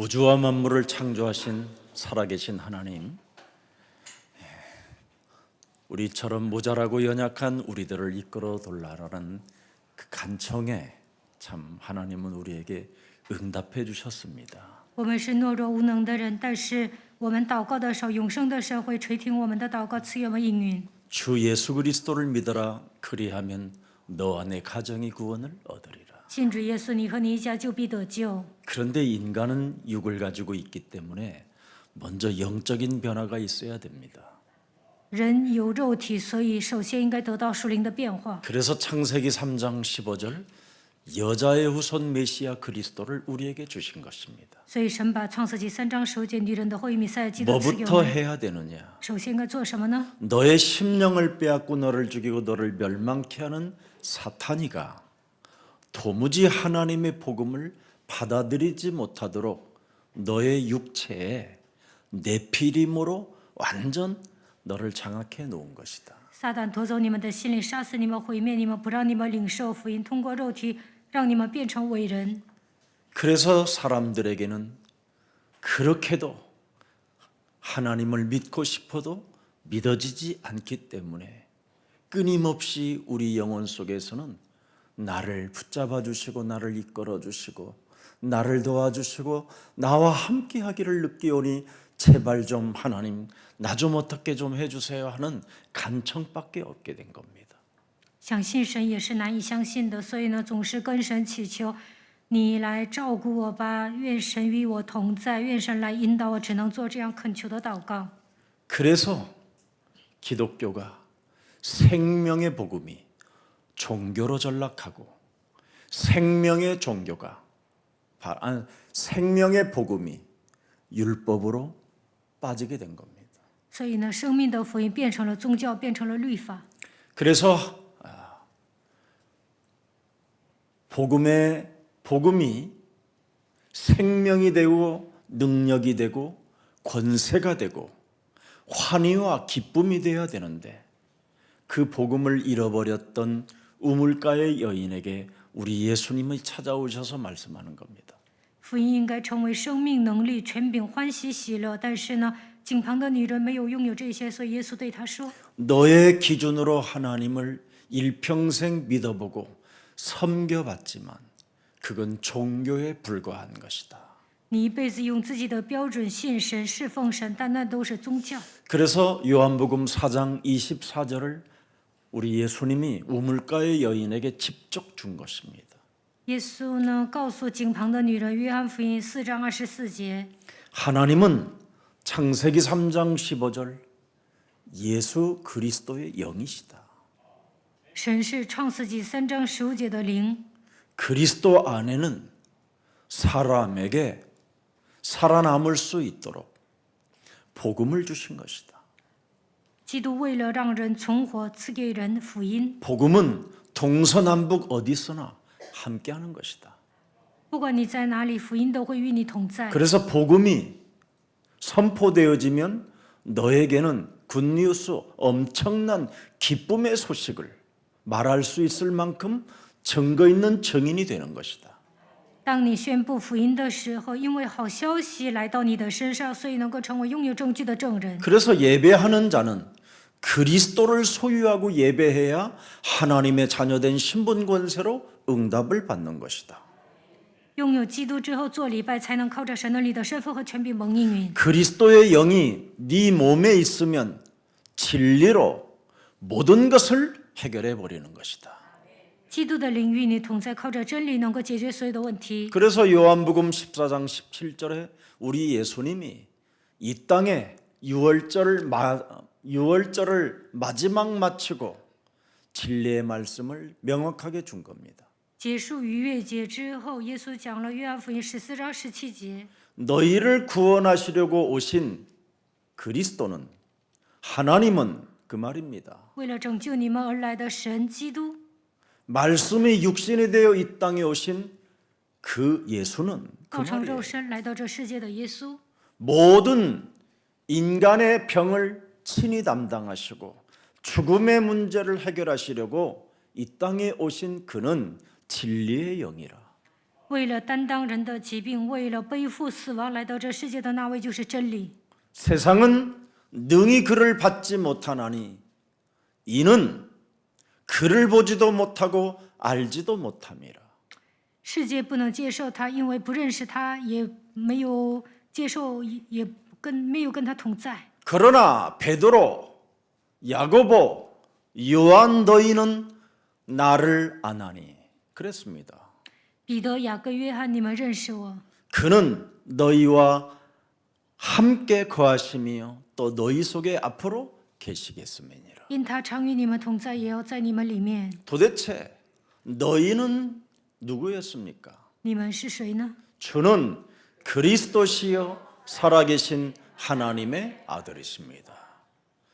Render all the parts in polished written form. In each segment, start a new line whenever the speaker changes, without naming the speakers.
우주와 만물을 창조하신 살아계신 하나님, 우리처럼 모자라고 연약한 우리들을 이끌어 돌아라는 그 간청에 참 하나님은 우리에게 응답해 주셨습니다.
我们是懦弱无能的人，但是我们祷告的时候，永生的神会垂听我们的祷告，赐予我们应允。
주 예수 그리스도를 믿어라. 그리하면 너와 내 가정이 구원을 얻으리라.
信主耶稣，你和你一家就必得救。
그런데 인간은 육을 가지고 있기 때문에 먼저 영적인 변화가 있어야 됩니다.
人有肉体，所以首先应该得到属灵的变化。
그래서 창세기 3장 15절 여자의 후손 메시아 그리스도를 우리에게 주신 것입니다.
所以神把创世纪3章10节女人的后裔弥赛亚基督赐给我
뭐부터
们。
해야 되느냐?
首先应该做什么呢？
너의 심령을 빼앗고 너를 죽이고 너를 멸망케 하는 사탄이가 도무지 하나님의 복음을 받아들이지 못하도록 너의 육체에 네피림으로 완전 너를 장악해 놓은 것이다.
撒旦夺走你们的心灵，杀死你们，毁灭你们，不让你们领受福音，通过肉体让你们变成伟人。
그래서 사람들에게는 그렇게도 하나님을 믿고 싶어도 믿어지지 않기 때문에 끊임없이 우리 영혼 속에서는 나를 붙잡아 주시고 나를 이끌어 주시고 나를 도와주시고 나와 함께 하기를 느끼오니 제발 좀 하나님 나 좀 어떻게 좀 해주세요 하는 간청밖에 없게 된 겁니다.
相信神也是难以相信的，所以呢，总是跟神祈求，你来照顾我吧，愿神与我同在，愿神来引导我，只能做这样恳求的祷告。
그래서 기독교가 생명의 복음이 종교로 전락하고 생명의 종교가 생명의 복음이 율법으로 빠지게 된 겁니다.
所以呢，生命的福音变成了宗教，变成了律法。
그래서 복음이 생명이 되고 능력이 되고 권세가 되고 환희와 기쁨이 되어야 되는데 그 복음을 잃어버렸던 우물가의 여인에게 우리 예수님이 찾아오셔서 말씀하는 겁니다.
福音应该成为生命、能力、权柄、欢喜、喜乐，但是呢，井旁的女人没有拥有这些，所以耶稣对她说：
너의 기준으로 하나님을 일평생 믿어보고 섬겨봤지만 그건 종교에 불과한 것이다.
你一辈子用自己的标准信神、侍奉神，但那都是宗教。
그래서 요한복음 4장 24절을 우리 예수님이 우물가의 여인에게 직접 준 것입니다.
耶稣呢，告诉井旁的女人，约翰福音4章24节，
하나님은 창세기 3장 15절 예수 그리스도의 영이시다.
神是创世纪3章15节的灵，
그리스도 안에는 사람에게 살아남을 수 있도록 복음을 주신 것이다.
基督为了让人存活，赐给人福音。
복음은 동서남북 어디서나 함께하는 것이다.
不管你在哪里，福音都会与你同在。
그래서 복음이 선포되어지면 너에게는 굿뉴스 엄청난 기쁨의 소식을 말할 수 있을 만큼 증거 있는 증인이 되는 것이다.
当你宣布福音的时候，因为好消息来到你的身上，所以能够成为拥有证据的证人。
그래서 예배하는 자는 그리스도를 소유하고 예배해야 하나님의 자녀된 신분 권세로 응답을 받는 것이다.
拥有基督之后做礼拜，才能靠着神的里的身份和权柄蒙应允。
그리스도의 영이 네 몸에 있으면 진리로 모든 것을 해결해 버리는 것이다.
基督的灵与你同在，靠着真理能够解决所有的问题。
그래서 요한복음 14장 17절에 우리 예수님이 이 땅에 유월절을 마지막 마치고 진리의 말씀을 명확하게 준 겁니다.
结束逾越节之后，耶稣讲了约翰福音14章17节。
너희를 구원하시려고 오신 그리스도는 하나님은 그 말입니다.
为了拯救你们而来的神基督，
말씀이 육신이 되어 이 땅에 오신 그 예수는 그
道成
말이에요.
肉身来到这世界的耶稣，
모든 인간의 병을 친히 담당하시고 죽음의 문제를 해결하시려고 이 땅에 오신 그는 진리의 영이라.
为了担当人的疾病，为了背负死亡来到这世界的那位就是真理。
세상은 능히 그를 받지 못하나니 이는 그를 보지도 못하고 알지도 못함이라.
世界不能接受他，因为不认识他，也没有接受，也没有跟他同在。
그러나 베드로, 야고보, 요한 너희는 나를 아나니 그랬습니다.
彼得、雅各、约翰，你们认识我，
그는 너희와 함께 거하시며 또 너희 속에 앞으로 계시겠음이니라.
因他常与你们同在，也要在你们里面。
도대체 너희는 누구였습니까?
你们是谁呢？
주는 그리스도시요 살아계신 하나님의 아들이십니다.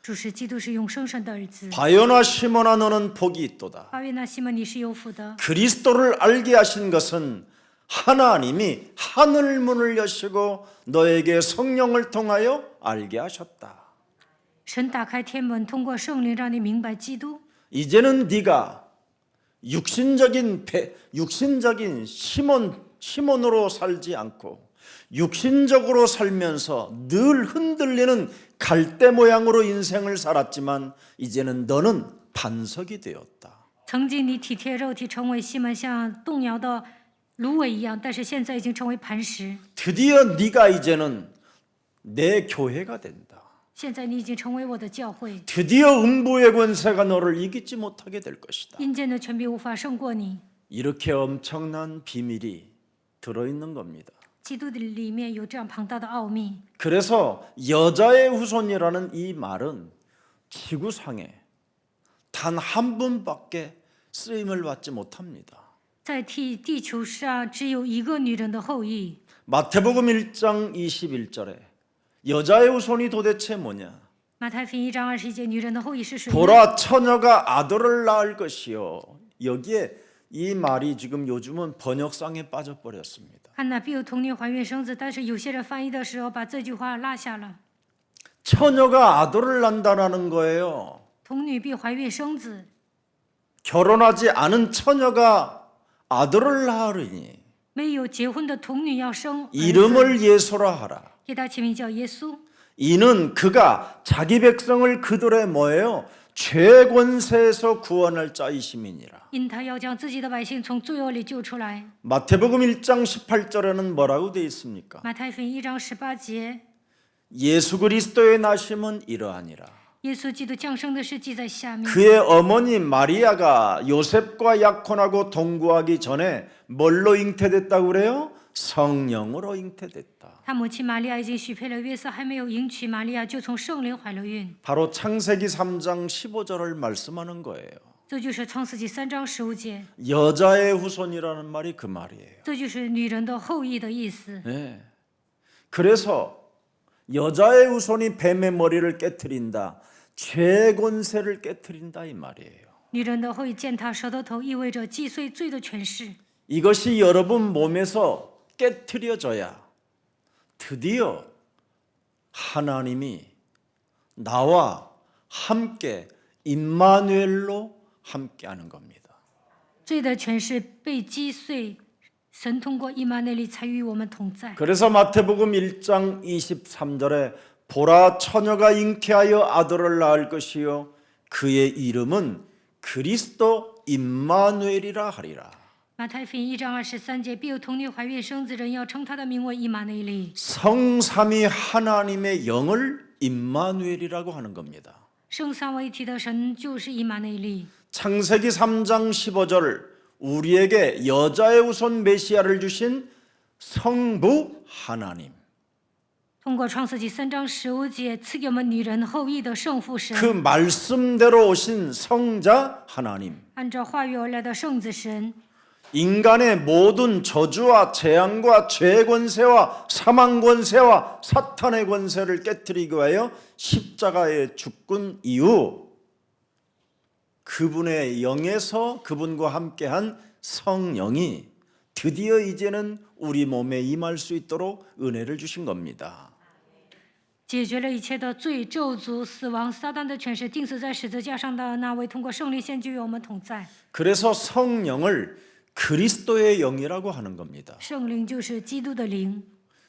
主是基督，是永生神的儿子。
바요나 시몬아 너는 복이 있도다.
巴约纳西门，你是有福的。
그리스도를 알게 하신 것은 하나님이 하늘 문을 여시고 너에게 성령을 통하여 알게 하셨다.
神打开天门，通过圣灵让你明白基督。
이제는 네가 육신적인 시몬으로 살지 않고 육신적으로 살면서 늘 흔들리는 갈대 모양으로 인생을 살았지만 이제는 너는 반석이 되었다.
曾经你体贴肉体，成为西门像动摇的芦苇一样，但是现在已经成为磐石。
드디어 네가 이제는 내 교회가 된다.
现在你已经成为我的教会，
드디어 음부의 권세가 너를 이기지 못하게 될 것이다.
阴间的权柄无法胜过你。
이렇게 엄청난 비밀이 들어있는 겁니다.
基督的里面有这样庞大的奥秘。
그래서 여자의 후손이라는 이 말은 지구상에 단 한 분밖에 쓰임을 받지 못합니다.
在地球上只有一个女人的后裔。
마태복음 1장 21절에 여자의 후손이 도대체 뭐냐?
马太福音1章21节，女人的后裔是谁呢？
보라 처녀가 아들을 낳을 것이요. 여기에 이 말이 지금 요즘은 번역상에 빠져버렸습니다.
看那必有童女怀孕生子，但是有些人翻译的时候把这句话落下了。
처녀가 아들을 낳는다라는 거예요.
童女必怀孕生子，
결혼하지 않은 처녀가 아들을 낳으리니
没有结婚的童女要生儿子，
이름을 예수라 하라.
给他起名叫耶稣。
이는 그가 자기 백성을 그들의 뭐예요? 죄 권세에서 구원할 자이심이니라.
因他要将自己的百姓从罪恶里救出来。
마태복음 1장 18절에는 뭐라고 되어 있습니까?
马太福音1章18节，
예수 그리스도의 나심은 이러하니라.
耶稣基督降生的事记在下面。
그의 어머니 마리아가 요셉과 약혼하고 동거하기 전에 뭘로 잉태됐다고 그래요? 성령으로 잉태됐다.
他母亲玛利亚已经许配了约瑟，还没有迎娶玛利亚，就从圣灵怀了孕。
바로 창세기 3장 15절을 말씀하는 거예요.
这就是创世纪3章15节，
여자의 후손이라는 말이 그 말이에요.
这就是女人的后裔的意思。
네. 그래서 여자의 후손이 뱀의 머리를 깨트린다. 죄 권세를 깨트린다 이 말이에요.
女人的后裔践踏舌头头，意味着击碎罪的权势。
이것이 여러분 몸에서 깨트려져야 드디어 하나님이 나와 함께 임마누엘로 함께하는 겁니다.
罪的权势被击碎，神通过以马内利才与我们同在。
그래서 마태복음 1장 23절에 보라 처녀가 잉태하여 아들을 낳을 것이요 그의 이름은 그리스도 임마누엘이라 하리라.
马太福音1章23节，必有童女怀孕生子，人要称他的名为以马内利。
성삼위 하나님의 영을 임마누엘이라고 하는 겁니다.
圣三位一体的神就是以马内利。
창세기 3장 15절 우리에게 여자의 후손 메시아를 주신 성부 하나님.
通过创世纪3章15节赐给我们女人后裔的圣父神，
그 말씀대로 오신 성자 하나님.
按照话语而来的圣子神，
인간의 모든 저주와 재앙과 죄 권세와 사망 권세와 사탄의 권세를 깨뜨리기 위하여 십자가에 죽은 이후 그분의 영에서 그분과 함께한 성령이 드디어 이제는 우리 몸에 임할 수 있도록 은혜를 주신 겁니다.
解决了一切的罪、咒诅、死亡、撒旦的权势，钉死在十字架上的那位，通过圣灵献居与我们同在。
그래서 성령을 그리스도의 영이라고 하는 겁니다.
圣灵就是基督的灵，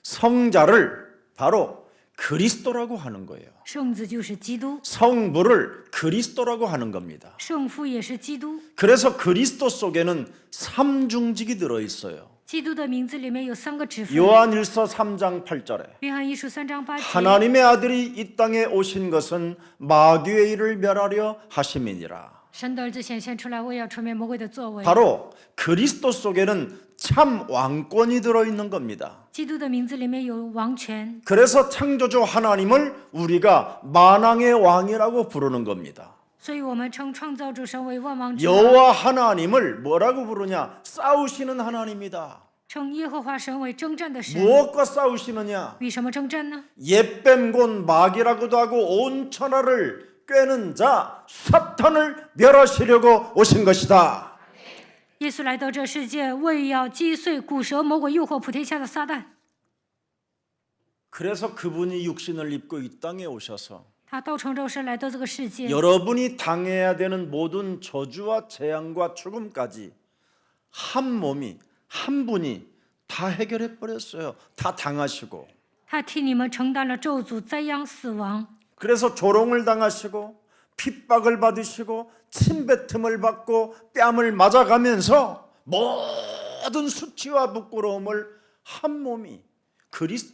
성자를 바로 그리스도라고 하는 거예요.
圣子就是基督，
성부를 그리스도라고 하는 겁니다.
圣父也是基督。
그래서 그리스도 속에는 삼중직이 들어있어요.
基督的名字里面有3个职分。
요한일서 3장 8절에
约翰一书3章8节，
하나님의 아들이 이 땅에 오신 것은 마귀의 일을 멸하려 하심이니라.
神的儿子显现出来，为要除灭魔鬼的作为。
바로 그리스도 속에는 참 왕권이 들어있는 겁니다.
基督的名字里面有王权，
그래서 창조주 하나님을 우리가 만왕의 왕이라고 부르는 겁니다.
所以我们称创造主神为万王之王，
여호와 하나님을 뭐라고 부르냐? 싸우시는 하나님이다.
称耶和华神为征战的神。
무엇과 싸우시느냐?
与什么征战呢？
옛뱀 곧 마귀라고도 하고 온 천하를 꿰는 자 사탄을 멸하시려고 오신 것이다.
耶稣来到这世界，为要击碎古蛇魔鬼诱惑普天下的撒旦。
그래서 그분이 육신을 입고 이 땅에 오셔서
他道成肉身来到这个世界，
여러분이 당해야 되는 모든 저주와 재앙과 죽음까지 한 몸이 한 분이 다 해결해 버렸어요. 다 당하시고.
他替你们承担了咒诅、灾殃、死亡。
그래서 조롱을 당하시고 핍박을 받으시고 침뱉음을 받고 뺨을 맞아가면서 모든 수치와 부끄러움을 한 몸이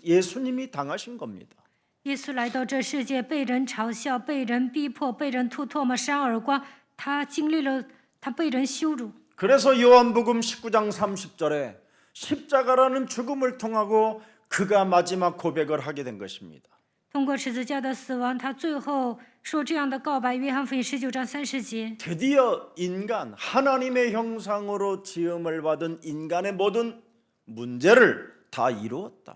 예수님이 당하신 겁니다.
耶稣来到这世界，被人嘲笑、被人逼迫、被人吐唾沫、扇耳光，他经历了，他被人羞辱。
그래서 요한복음 19장 30절에 십자가라는 죽음을 통하고 그가 마지막 고백을 하게 된 것입니다.
通过十字架的死亡，他最后说这样的告白。约翰福音19章30节，
드디어 인간 하나님의 형상으로 지음을 받은 인간의 모든 문제를 다 이루었다.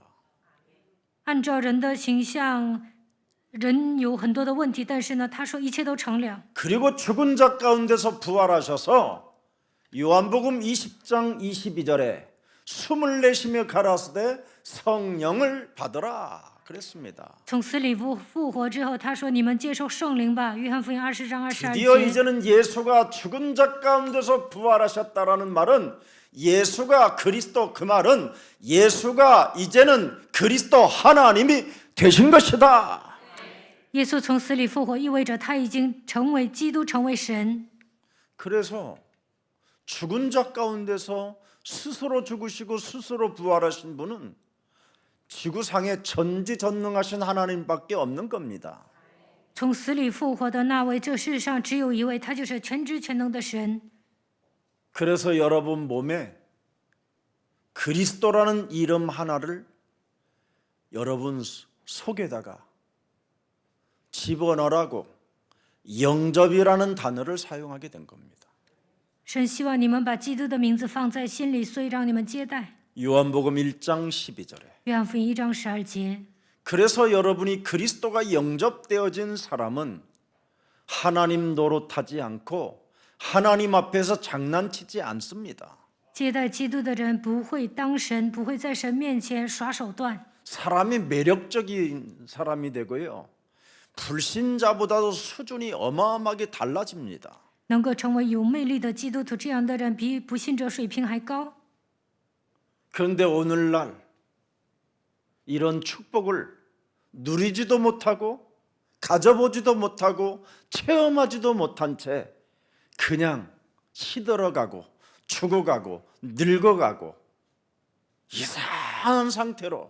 按照人的形象，人有很多的问题，但是呢，他说一切都成了。
그리고 죽은 자 가운데서 부활하셔서 요한복음 20장 22절에 숨을 내쉬며 가라사대 성령을 받으라 그랬습니다.
从死里复活之后，他说：“你们接受圣灵吧。”约翰福音20章22
드디어
节。
이제는 예수가 죽은 자 가운데서 부활하셨다라는 말은 예수가 그리스도, 그 말은 예수가 이제는 그리스도 하나님이 되신 것이다.
耶稣从死里复活，意味着他已经成为基督，成为神。
그래서 죽은 자 가운데서 스스로 죽으시고 스스로 부활하신 분은 지구상에 전지전능하신 하나님밖에 없는 겁니다.
从死里复活的那位，这世上只有一位，他就是全知全能的神。
그래서 여러분 몸에 그리스도라는 이름 하나를 여러분 속에다가 집어넣으라고 영접이라는 단어를 사용하게 된 겁니다.
神希望你们把基督的名字放在心里，所以让你们接待。
요한복음 1장 12절에
约翰福音1章12节。
그래서 여러분이 그리스도가 영접되어진 사람은 하나님 노릇하지 않고 하나님 앞에서 장난치지 않습니다.
接待基督的人不会当神，不会在神面前耍手段。
사람이 매력적인 사람이 되고요. 불신자보다도 수준이 어마어마하게 달라집니다.
能够成为有魅力的基督徒，这样的人比不信者水平还高。
그런데 오늘날 이런 축복을 누리지도 못하고 가져보지도 못하고 체험하지도 못한 채 그냥 시들어가고 죽어가고 늙어가고 이상한 상태로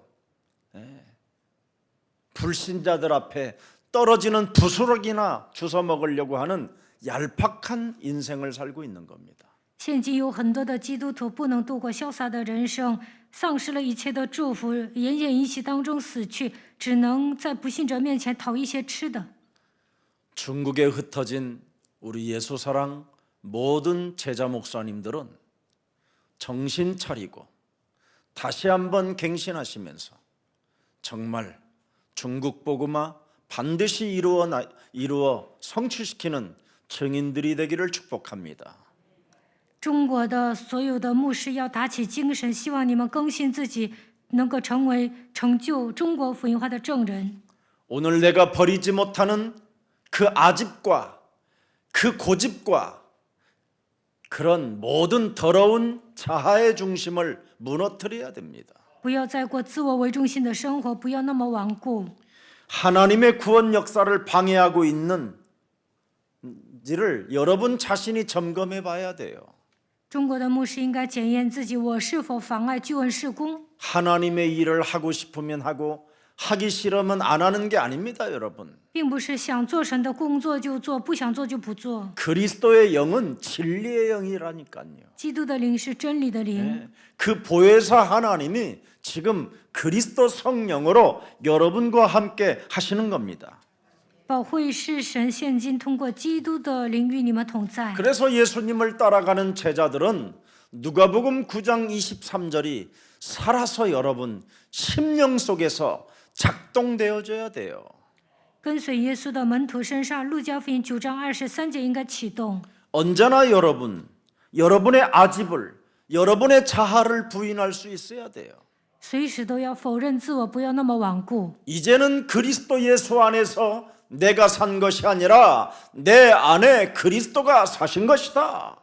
불신자들 앞에 떨어지는 부스러기나 주워 먹으려고 하는 얄팍한 인생을 살고 있는 겁니다.
现今有很多的基督徒不能度过潇洒的人生，丧失了一切的祝福，奄奄一息当中死去，只能在不信者面前讨一些吃的。
중국에 흩어진 우리 예수사랑 모든 제자 목사님들은 정신 차리고 다시 한번 갱신하시면서 정말 중국 복음화 반드시 이루어 성취시키는 증인들이 되기를 축복합니다.
中国的所有的牧师要打起精神，希望你们更新自己，能够成就中国福音化的证人。
오늘 내가 버리지 못하는 그 아집과 그 고집과 그런 모든 더러운 자아의 중심을 무너뜨려야 됩니다.
不要再过自我为中心的生活，不要那么顽固。
하나님의 구원 역사를 방해하고 있는지를 여러분 자신이 점검해 봐야 돼요.
中国的牧师应该检验自己，我是否妨碍救恩事工？
하나님의 일을 하고 싶으면 하고 하기 싫으면 안 하는 게 아닙니다, 여러분.
并不是想做神的工作就做，不想做就不做。
그리스도의 영은 진리의 영이라니까요.
基督的灵是真理的灵，
그 보혜사 하나님이 지금 그리스도 성령으로 여러분과 함께 하시는 겁니다.
保惠是神现今通过基督的灵与你们同在。
그래서 예수님을 따라가는 제자들은 누가복음 9장 23절이 살아서 여러분 심령 속에서 작동되어져야 돼요.
跟随耶稣的门徒身上，路加福音9章23节应该启动。
언제나 여러분의 아집을, 여러분의 자아를 부인할 수 있어야 돼요.
随时都要否认自我，不要那么顽固。
이제는 그리스도 예수 안에서 내가 산 것이 아니라 내 안에 그리스도가 사신 것이다.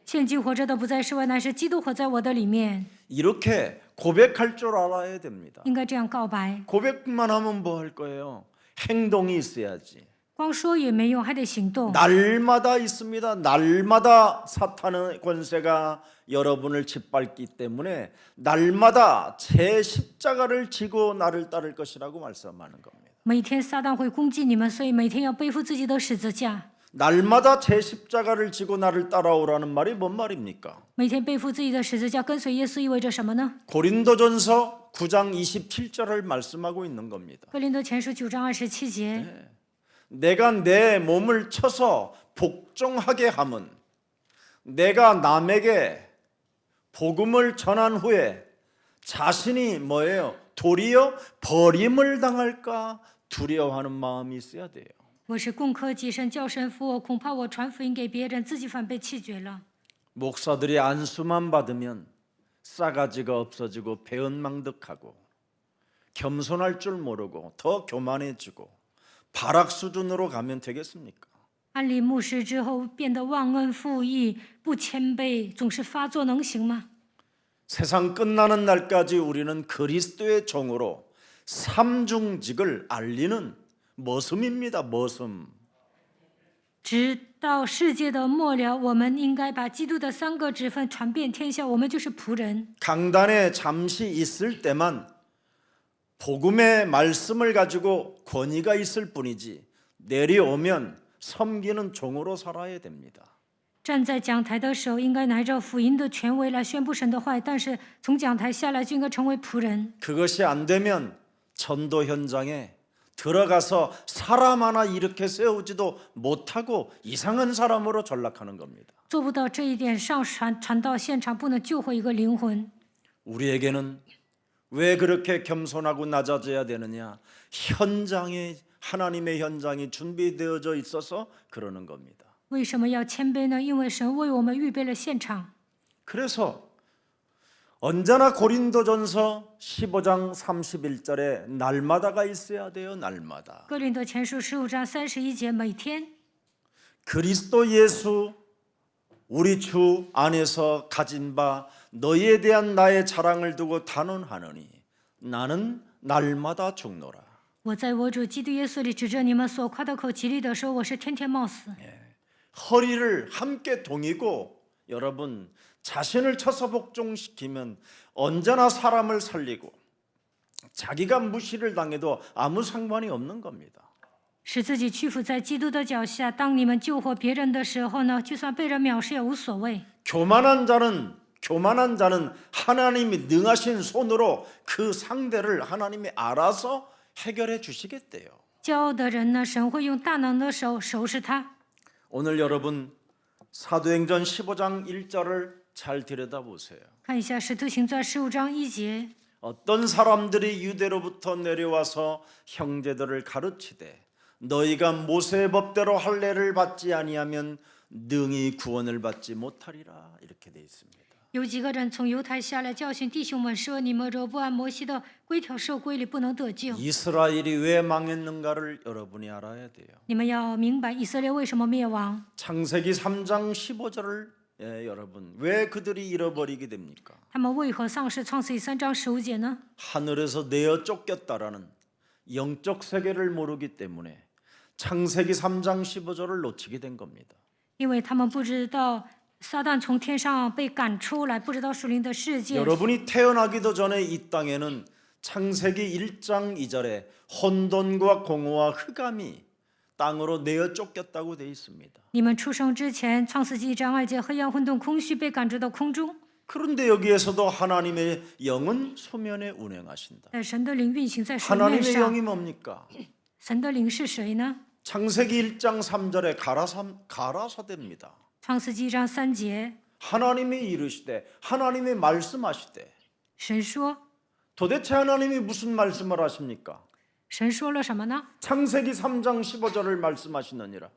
现今活着的不再是我，乃是基督活在我的里面。
이렇게 고백할 줄 알아야 됩니다.
应该这样告白，
고백만 하면 뭐 할 거예요? 행동이 있어야지.
光说也没用，还得行动。
날마다 있습니다. 날마다 사탄의 권세가 여러분을 짓밟기 때문에 날마다 제 십자가를 지고 나를 따를 것이라고 말씀하는 겁니다.
每天撒旦会攻击你们，所以每天要背负自己的十字架。
날마다 제 십자가를 지고 나를 따라오라는 말이 뭔 말입니까?
每天背负自己的十字架跟随耶稣意味着什么呢？
고린도전서 9장 27절을 말씀하고 있는 겁니다.
哥林多前书9章27节，
내가 내 몸을 쳐서 복종하게 함은 내가 남에게 복음을 전한 후에 자신이 뭐예요? 도리어 버림을 당할까 두려워하는 마음이 있어야 돼요.
我是共科己身，叫神服我，恐怕我传福音给别人，自己反被弃绝了。
목사들이 안수만 받으면 싸가지가 없어지고 배은망덕하고 겸손할 줄 모르고 더 교만해지고 발악 수준으로 가면 되겠습니까?
安利牧师之后变得忘恩负义、不谦卑，总是发作，能行吗？
세상 끝나는 날까지 우리는 그리스도의 종으로 삼중직을 알리는 머슴입니다. 머슴.
直到世界的末了，我们应该把基督的3个职分传遍天下，我们就是仆人。
강단에 잠시 있을 때만 복음의 말씀을 가지고 권위가 있을 뿐이지 내려오면 섬기는 종으로 살아야 됩니다.
站在讲台的时候，应该拿着福音的权威来宣布神的话语，但是从讲台下来就应该成为仆人。
그것이 안 되면 전도 현장에 들어가서 사람 하나 이렇게 세우지도 못하고 이상한 사람으로 전락하는 겁니다.
做不到这一点，上传到现场不能救活一个灵魂。
우리에게는 왜 그렇게 겸손하고 낮아져야 되느냐? 현장에 하나님의 현장이 준비되어져 있어서 그러는 겁니다.
为什么要谦卑呢？因为神为我们预备了现场。
그래서 언제나 고린도전서 15장 31절에 날마다가 있어야 돼요. 날마다.
哥林多前书15章31节，每天
그리스도 예수 우리 주 안에서 가진 바 너희에 대한 나의 자랑을 두고 단언하노니 나는 날마다 죽노라.
我在我主基督耶稣里指着你们所夸的口极力的说，我是天天冒死。
허리를 함께 동이고 여러분 자신을 쳐서 복종시키면 언제나 사람을 살리고 자기가 무시를 당해도 아무 상관이 없는 겁니다.
使自己屈服在基督的脚下。当你们救活别人的时候呢，就算被人藐视也无所谓。
교만한 자는 하나님이 능하신 손으로 그 상대를 하나님이 알아서 해결해 주시겠대요.
骄傲的人呢，神会用大能的手收拾他。
오늘 여러분 사도행전 15장 1절을 잘 들여다보세요.
看一下《使徒行传》15章1节，
어떤 사람들이 유대로부터 내려와서 형제들을 가르치되 너희가 모세의 법대로 할례를 받지 아니하면 능히 구원을 받지 못하리라 이렇게 돼 있습니다.
有几个人从犹太下来教训弟兄们说：“你们若不按摩西的规条受规律，不能得救。
이스라엘이 왜 망했는가를 여러분이 알아야 돼요.
你们要明白以色列为什么灭亡。
창세기 3장 15절을 여러분, 왜 그들이 잃어버리게 됩니까?
他们为何丧失创世记3章15节呢？
하늘에서 내어 쫓겼다라는 영적 세계를 모르기 때문에 창세기 3장 15절을 놓치게 된 겁니다.
因为他们不知道撒旦从天上被赶出来，不知道属灵的世界。
여러분이 태어나기도 전에 이 땅에는 창세기 1장 2절에 혼돈과 공허와 흑암이 땅으로 내어 쫓겼다고 되어 있습니다.
你们出生之前，创世纪1章2节，黑暗、混沌、空虚被赶逐到空中。
그런데 여기에서도 하나님의 영은 소면에 운행하신다.
但神的灵运行在水面
하나님의
上。
영이 뭡니까?
神的灵是谁呢？
창세기 1장 3절에 가라사대입니다.
创世纪1章3节，
하나님이 이르시되 하나님이 말씀하시되
神说，
도대체 하나님이 무슨 말씀을 하십니까?
神说了什么呢？
창세기 3장 15절을 말씀하시느니라.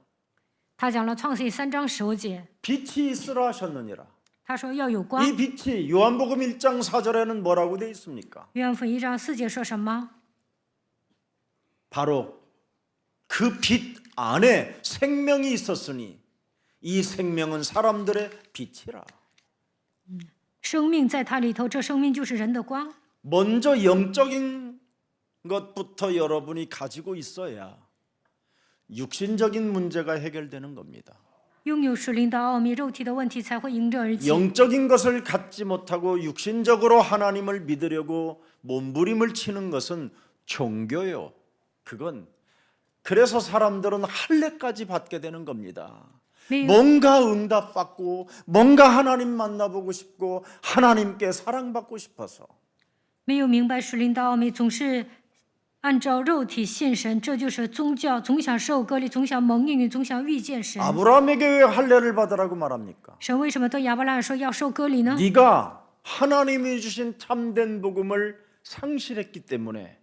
他讲了创世纪3章15节，
빛이 있으라 하셨느니라.
他说要有光。
이 빛이 요한복음 1장 4절에는 뭐라고 되어 있습니까?
约翰福音1章4节说什么？
바로 그 빛 안에 생명이 있었으니 이 생명은 사람들의 빛이라.
生命在它里头，这生命就是人的光。
먼저 영적인 것부터 여러분이 가지고 있어야 육신적인 문제가 해결되는 겁니다.
拥有属灵的奥秘，肉体的问题才会迎刃而解。
영적인 것을 갖지 못하고 육신적으로 하나님을 믿으려고 몸부림을 치는 것은 종교요. 그건 그래서 사람들은 할례까지 받게 되는 겁니다.
没有
뭔가 응답받고 뭔가 하나님 만나보고 싶고 하나님께 사랑받고 싶어서
没有明白属灵的奥秘，总是按照肉体信神，这就是宗教，总想受割礼，总想蒙应允，总想遇见神。
아브라함에게 왜 할례를 받으라고 말합니까?
神为什么对亚伯拉罕说要受割礼呢？
네가 하나님이 주신 참된 복음을 상실했기 때문에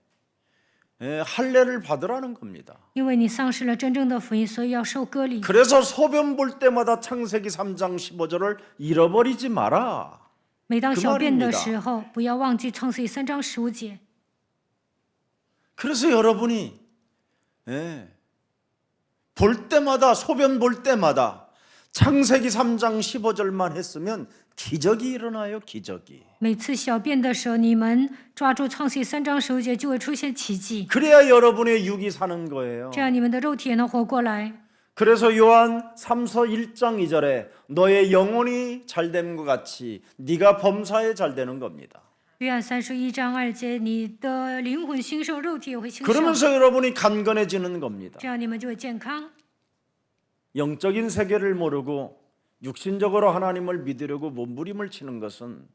할례를 받으라는 겁니다.
因为你丧失了真正的福音，所以要受割礼。
그래서 소변 볼 때마다 창세기 3장 15절을 잃어버리지 마라.
每当
그
小便的
말입니다.
时候，不要忘记创世记3章15节。
그래서 여러분이 볼 때마다 소변 볼 때마다 창세기 3장 15절만 했으면 기적이 일어나요. 기적이.
每次小便的时候，你们抓住创世记3章15节，就会出现奇迹，
그래야 여러분의 육이 사는 거예요.
这样你们的肉体也能活过来。
그래서 요한 3서 1장 2절에 너의 영혼이 잘됨과 같이 네가 범사에 잘되는 겁니다.
约翰31章2节，你的灵魂兴盛，肉体也会兴盛，
그러면서 여러분이 간건해지는 겁니다.
这样你们就会健康。
영적인 세계를 모르고 육신적으로 하나님을 믿으려고 몸부림을 치는 것은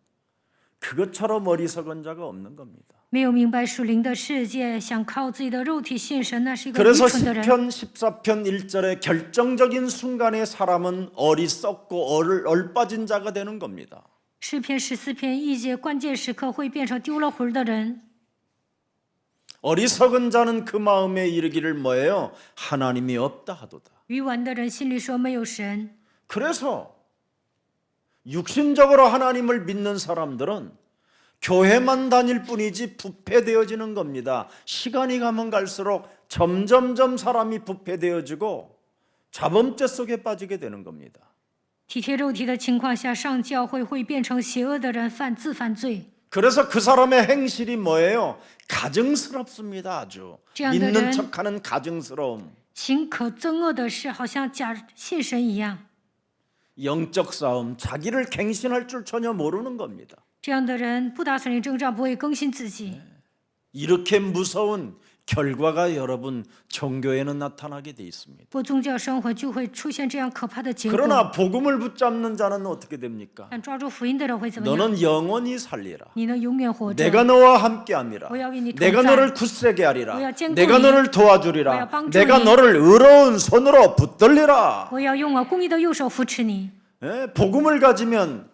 그것처럼 어리석은 자가 없는 겁니다.
没有明白属灵的世界，想靠自己的肉体信神，那是一个愚
그래서
蠢的人。
시편 14편 1절에 결정적인 순간에 사람은 어리석고 얼빠진 자가 되는 겁니다.
诗篇14篇1节，关键时刻会变成丢了魂的人。
어리석은 자는 그 마음에 이르기를 뭐예요? 하나님이 없다 하도다.
愚顽的人心里说没有神，
그래서 육신적으로 하나님을 믿는 사람들은 교회만 다닐 뿐이지 부패되어지는 겁니다. 시간이 가면 갈수록 점점점 사람이 부패되어지고 자범죄 속에 빠지게 되는 겁니다.
体贴肉体的情况下上教会会变成邪恶的人，犯罪。
그래서 그 사람의 행실이 뭐예요? 가증스럽습니다. 아주
这样的
믿는
人
척하는 가증스러움.
行可憎恶的事，好像假信神一样。
영적 싸움, 자기를 갱신할 줄 전혀 모르는 겁니다.
这样的人不打算领征战，不会更新自己。
이렇게 무서운 결과가 여러분 종교에는 나타나게 돼 있습니다.
过宗教生活就会出现这样可怕的结果。
그러나 복음을 붙잡는 자는 어떻게 됩니까?
但抓住福音的人会怎么样？
너는 영원히 살리라.
你能永远活着。
내가 너와 함께함이라.
我要与你同
내가
在。
너를 굳세게 하리라.
我要坚固
내가
你。
너를
我要
도와주리라.
帮助
내가
你。
너를 의로운 손으로 붙들리라.
我要用我公义的右手扶持你。
복음을 가지면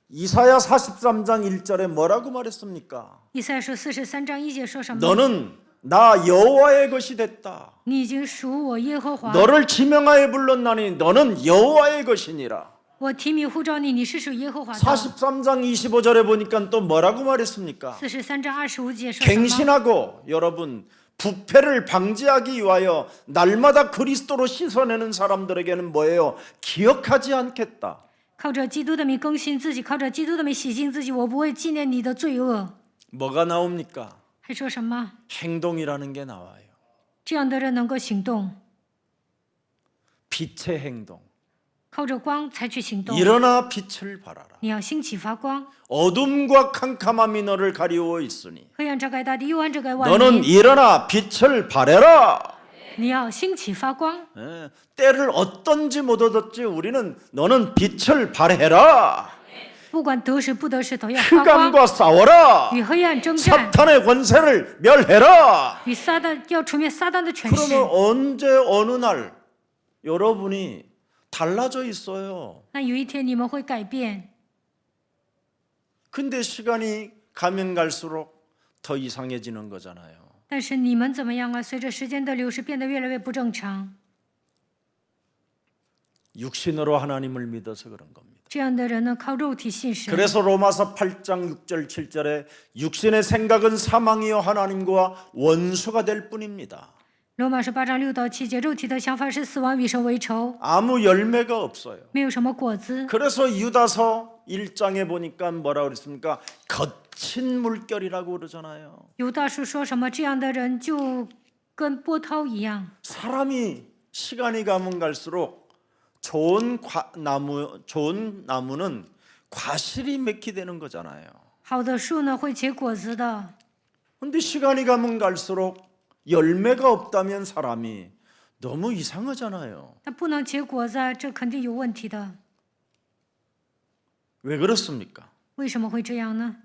이사야 43장 1절에 뭐라고 말했습니까?
以赛亚书43章1节说什么？
너는 나 여호와의 것이 됐다.
你已经属我耶和华。
너를 지명하여 불렀나니 너는 여호와의 것이니라.
我提名呼召你，你是属耶和华的。
43장 25절에 보니까 또 뭐라고 말했습니까?
43章25节说什么？
갱신하고 여러분 부패를 방지하기 위하여 날마다 그리스도로 씻어내는 사람들에게는 뭐예요? 기억하지 않겠다.
靠着基督的名更新自己，靠着基督的名洗净自己，我不会纪念你的罪恶。
뭐가 나옵니까?
还说什么？
행동이라는 게 나와요.
这样的人能够行动，
빛의 행동.
靠着光才去行动。
일어나 빛을 발하라.
你要兴起发光，
어둠과 캄캄함이 너를 가리워 있으니
黑暗遮盖大地，幽暗遮盖万
너는
民。
일어나 빛을 발해라.
你要兴起发光，
예, 때를 어떤지 못 얻었지 우리는 너는 빛을 발해라.
不管得失不得失，都要发光，
흑암과 싸워라.
与黑暗征战，
사탄의 권세를 멸해라.
与撒旦要除灭撒旦的权势。
그러면 언제 어느 날 여러분이 달라져 있어요.
那有一天你们会改变，
근데 시간이 가면 갈수록 더 이상해지는 거잖아요.
但是你们怎么样啊？随着时间的流逝，变得越来越不正常。
육신으로 하나님을 믿어서 그런 겁니다.
这样的人呢，靠肉体信神。
그래서 로마서 8장 6절 7절에 육신의 생각은 사망이요 하나님과 원수가 될 뿐입니다.
罗马书8章6到7节，肉体的想法是死亡，与神为仇，
아무 열매가 없어요.
没有什么果子。
그래서 유다서 1장에 보니까 뭐라고 그랬습니까? 거친 물결이라고 그러잖아요.
犹大书说什么？这样的人就跟波涛一样。
사람이 시간이 가면 갈수록 좋은 나무는 과실이 맺게 되는 거잖아요.
好的树呢会结果子的，
근데 시간이 가면 갈수록 열매가 없다면 사람이 너무 이상하잖아요.
它不能结果子，这肯定有问题的。
왜 그렇습니까?
为什么会这样呢？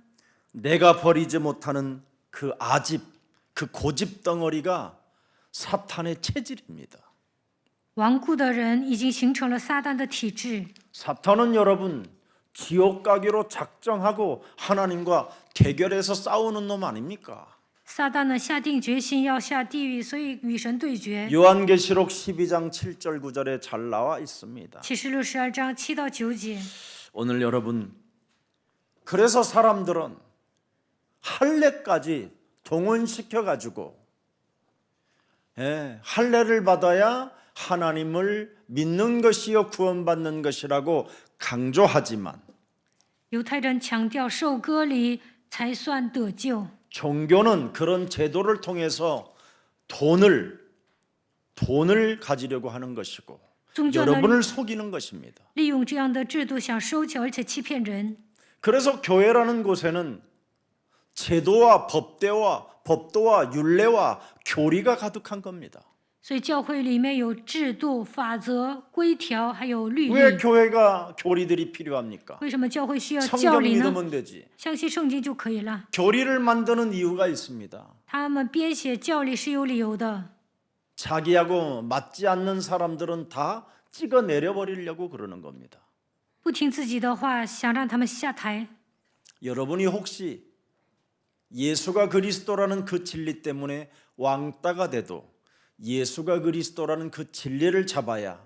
내가 버리지 못하는 그 아집, 그 고집 덩어리가 사탄의 체질입니다.
顽固的人已经形成了撒旦的体质。
사탄은 여러분 지옥 가기로 작정하고 하나님과 대결해서 싸우는 놈 아닙니까?
撒旦呢下定决心要下地狱，所以与神对决。
요한계시록 12장 7절 9절에 잘 나와 있습니다.
启示录12章7到9节。
오늘 여러분 그래서 사람들은 할례까지 동원시켜 가지고 할례를 받아야 하나님을 믿는 것이요 구원받는 것이라고 강조하지만
犹太人强调受割礼才算得救，
종교는 그런 제도를 통해서 돈을 가지려고 하는 것이고
宗教呢
여러분을 속이는 것입니다.
利用这样的制度想收钱，而且欺骗人。
그래서 교회라는 곳에는 제도와 법도와 율례와 교리가 가득한 겁니다.
所以教会里面有制度、法则、规条，还有律
왜
例。
교회가 교리들이 필요합니까?
为什么教会需要教
성경
理呢？
믿으면 되지.
相信圣经就可以了。
교리를 만드는 이유가 있습니다.
他们编写教理是有理由的。
자기하고 맞지 않는 사람들은 다 찍어 내려버리려고 그러는 겁니다.
不听自己的话，想让他们下台。
여러분이 혹시 예수가 그리스도라는 그 진리 때문에 왕따가 돼도 예수가 그리스도라는 그 진리를 잡아야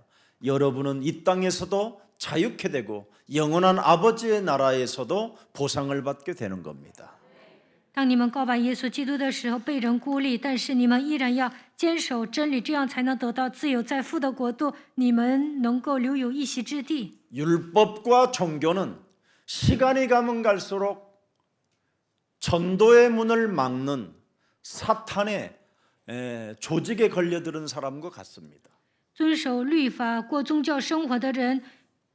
여러분은 이 땅에서도 자유케 되고 영원한 아버지의 나라에서도 보상을 받게 되는 겁니다.
当你们告白耶稣基督的时候，被人孤立，但是你们依然要坚守真理，这样才能得到自由，在父的国度，你们能够留有一席之地。
율법과 종교는 시간이 가면 갈수록 전도의 문을 막는 사탄의 조직에 걸려드는 사람과 같습니다.
遵守律法、过宗教生活的人，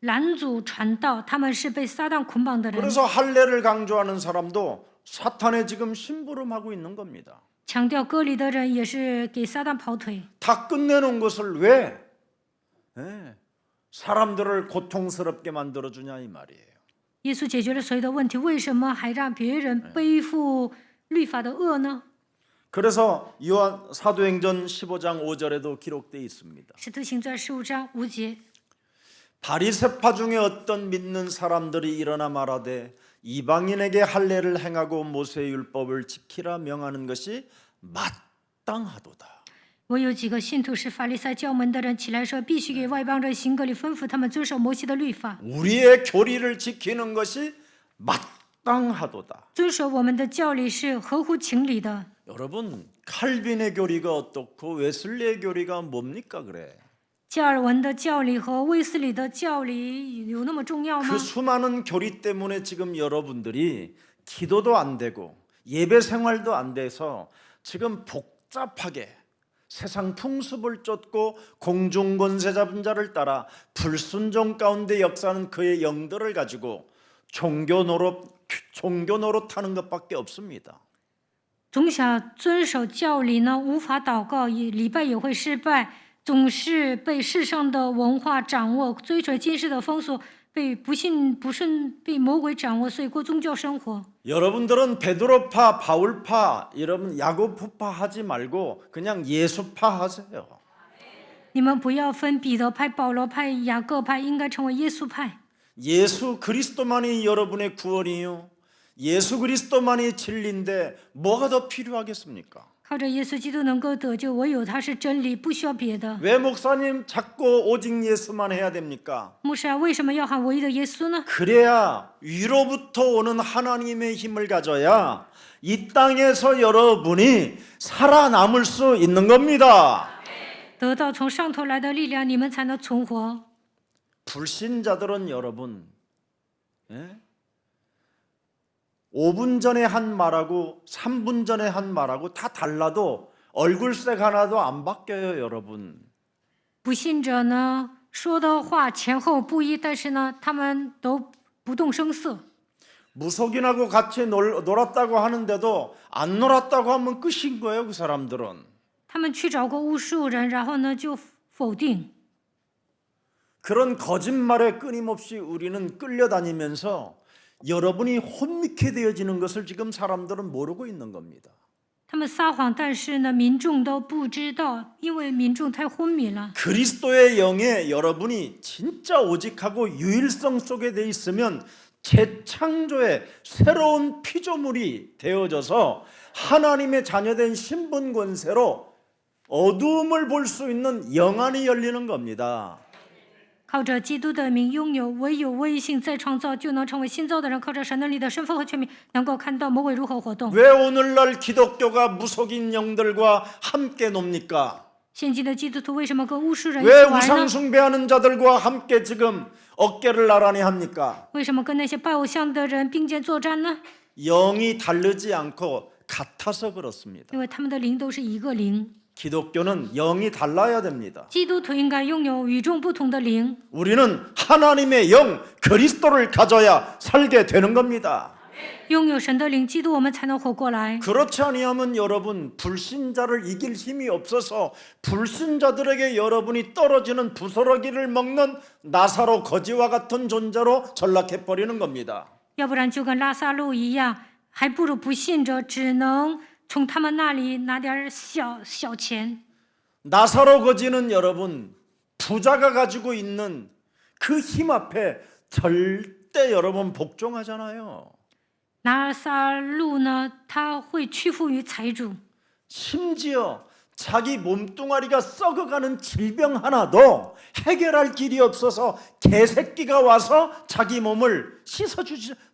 拦阻传道，他们是被撒旦捆绑的人。
그래서 할례를 강조하는 사람도 사탄에 지금 심부름하고 있는 겁니다.
强调割礼的人也是给撒旦跑腿。
다 끝내놓은 것을 왜 사람들을 고통스럽게 만들어주냐 이 말이에요.
耶稣解决了所有的问题，为什么还让别人背负律法的恶呢？
그래서 요한 사도행전 15장 5절에도 기록되어 있습니다.
使徒行传15章5节，
바리새파 중에 어떤 믿는 사람들이 일어나 말하되 이방인에게 할례를 행하고 모세의 율법을 지키라 명하는 것이 마땅하도다.
我有几个信徒是法利赛教门的人，起来说，必须给外邦人行割礼，吩咐他们遵守摩西的律法，
우리의 교리를 지키는 것이 마땅하도다.
遵守我们的教理是合乎情理的。
여러분 칼빈의 교리가 어떻고 웨슬리의 교리가 뭡니까 그래?
加尔文的教理和卫斯理的教理有那么重要吗
그 ？ 수많은 교리 때문에 지금 여러분들이 기도도 안 되고 예배 생활도 안 돼서 지금 복잡하게 세상 풍습을 쫓고 공중 권세 잡은 자를 따라 불순종 가운데 역사하는 그의 영들을 가지고 종교 노릇하는 것밖에 없습니다.
总想遵守教理呢，无法祷告，也礼拜也会失败，总是被世上的文化掌握，追随今世的风俗，被不顺被魔鬼掌握，所以过宗教生活。
여러분들은 베드로파, 바울파, 여러분 야고보파 하지 말고 그냥 예수파 하세요.
你们不要分彼得派、保罗派、雅各派，应该成为耶稣派。
예수 그리스도만이 여러분의 구원이요. 예수 그리스도만이 진리인데 뭐가 더 필요하겠습니까?
靠着耶稣基督能够得救，唯有他是真理，不需要别的。
왜 목사님 자꾸 오직 예수만 해야 됩니까?
牧师啊，为什么要喊唯一的耶稣呢？
그래야 위로부터 오는 하나님의 힘을 가져야 이 땅에서 여러분이 살아남을 수 있는 겁니다.
得到从上头来的力量，你们才能存活。
불신자들은 여러분 5분 전에 한 말하고 3분 전에 한 말하고 다 달라도 얼굴색 하나도 안 바뀌어요, 여러분.
不信者呢，说的话前后不一，但是呢，他们都不动声色。
무속인하고 같이 놀았다고 하는데도 안 놀았다고 하면 끝인 거예요, 그 사람들은.
他们去找过巫术人，然后呢就否定。
그런 거짓말에 끊임없이 우리는 끌려다니면서 여러분이 혼미케 되어지는 것을 지금 사람들은 모르고 있는 겁니다.
他们撒谎，但是呢，民众都不知道，因为民众太昏迷了。
그리스도의 영에 여러분이 진짜 오직하고 유일성 속에 돼 있으면 재창조의 새로운 피조물이 되어져서 하나님의 자녀된 신분 권세로 어두움을 볼 수 있는 영안이 열리는 겁니다.
靠着基督的名，拥有唯有威信再创造，就能成为新造的人。靠着神能力的身份和权柄，能够看到魔鬼如何活动。
왜 오늘날 기독교가 무속인 영들과 함께 놉니까?
现今的基督徒为什么跟巫术人一
왜
起玩
우상
呢？
숭배하는 자들과 함께 지금 어깨를 나란히 합니까?
为什么跟那些拜偶像的人并肩作战呢？
영이 다르지 않고 같아서 그렇습니다.
因为他们的灵都是一个灵。
기독교는 영이 달라야 됩니다.
基督徒应该拥有与众不同的灵。
우리는 하나님의 영 그리스도를 가져야 살게 되는 겁니다.
拥有神的灵，基督我们才能活过来。
그렇지 아니하면 여러분 불신자를 이길 힘이 없어서 불신자들에게 여러분이 떨어지는 부스러기를 먹는 나사로 거지와 같은 존재로 전락해 버리는 겁니다.
要不然就跟拉萨路一样，还不如不信者，只能从他们那里拿点小钱。
나사로 거지는 여러분 부자가 가지고 있는 그 힘 앞에 절대 여러분 복종하잖아요.
拉萨路呢，他会屈服于财主，
심지어 자기 몸뚱아리가 썩어가는 질병 하나도 해결할 길이 없어서 개새끼가 와서 자기 몸을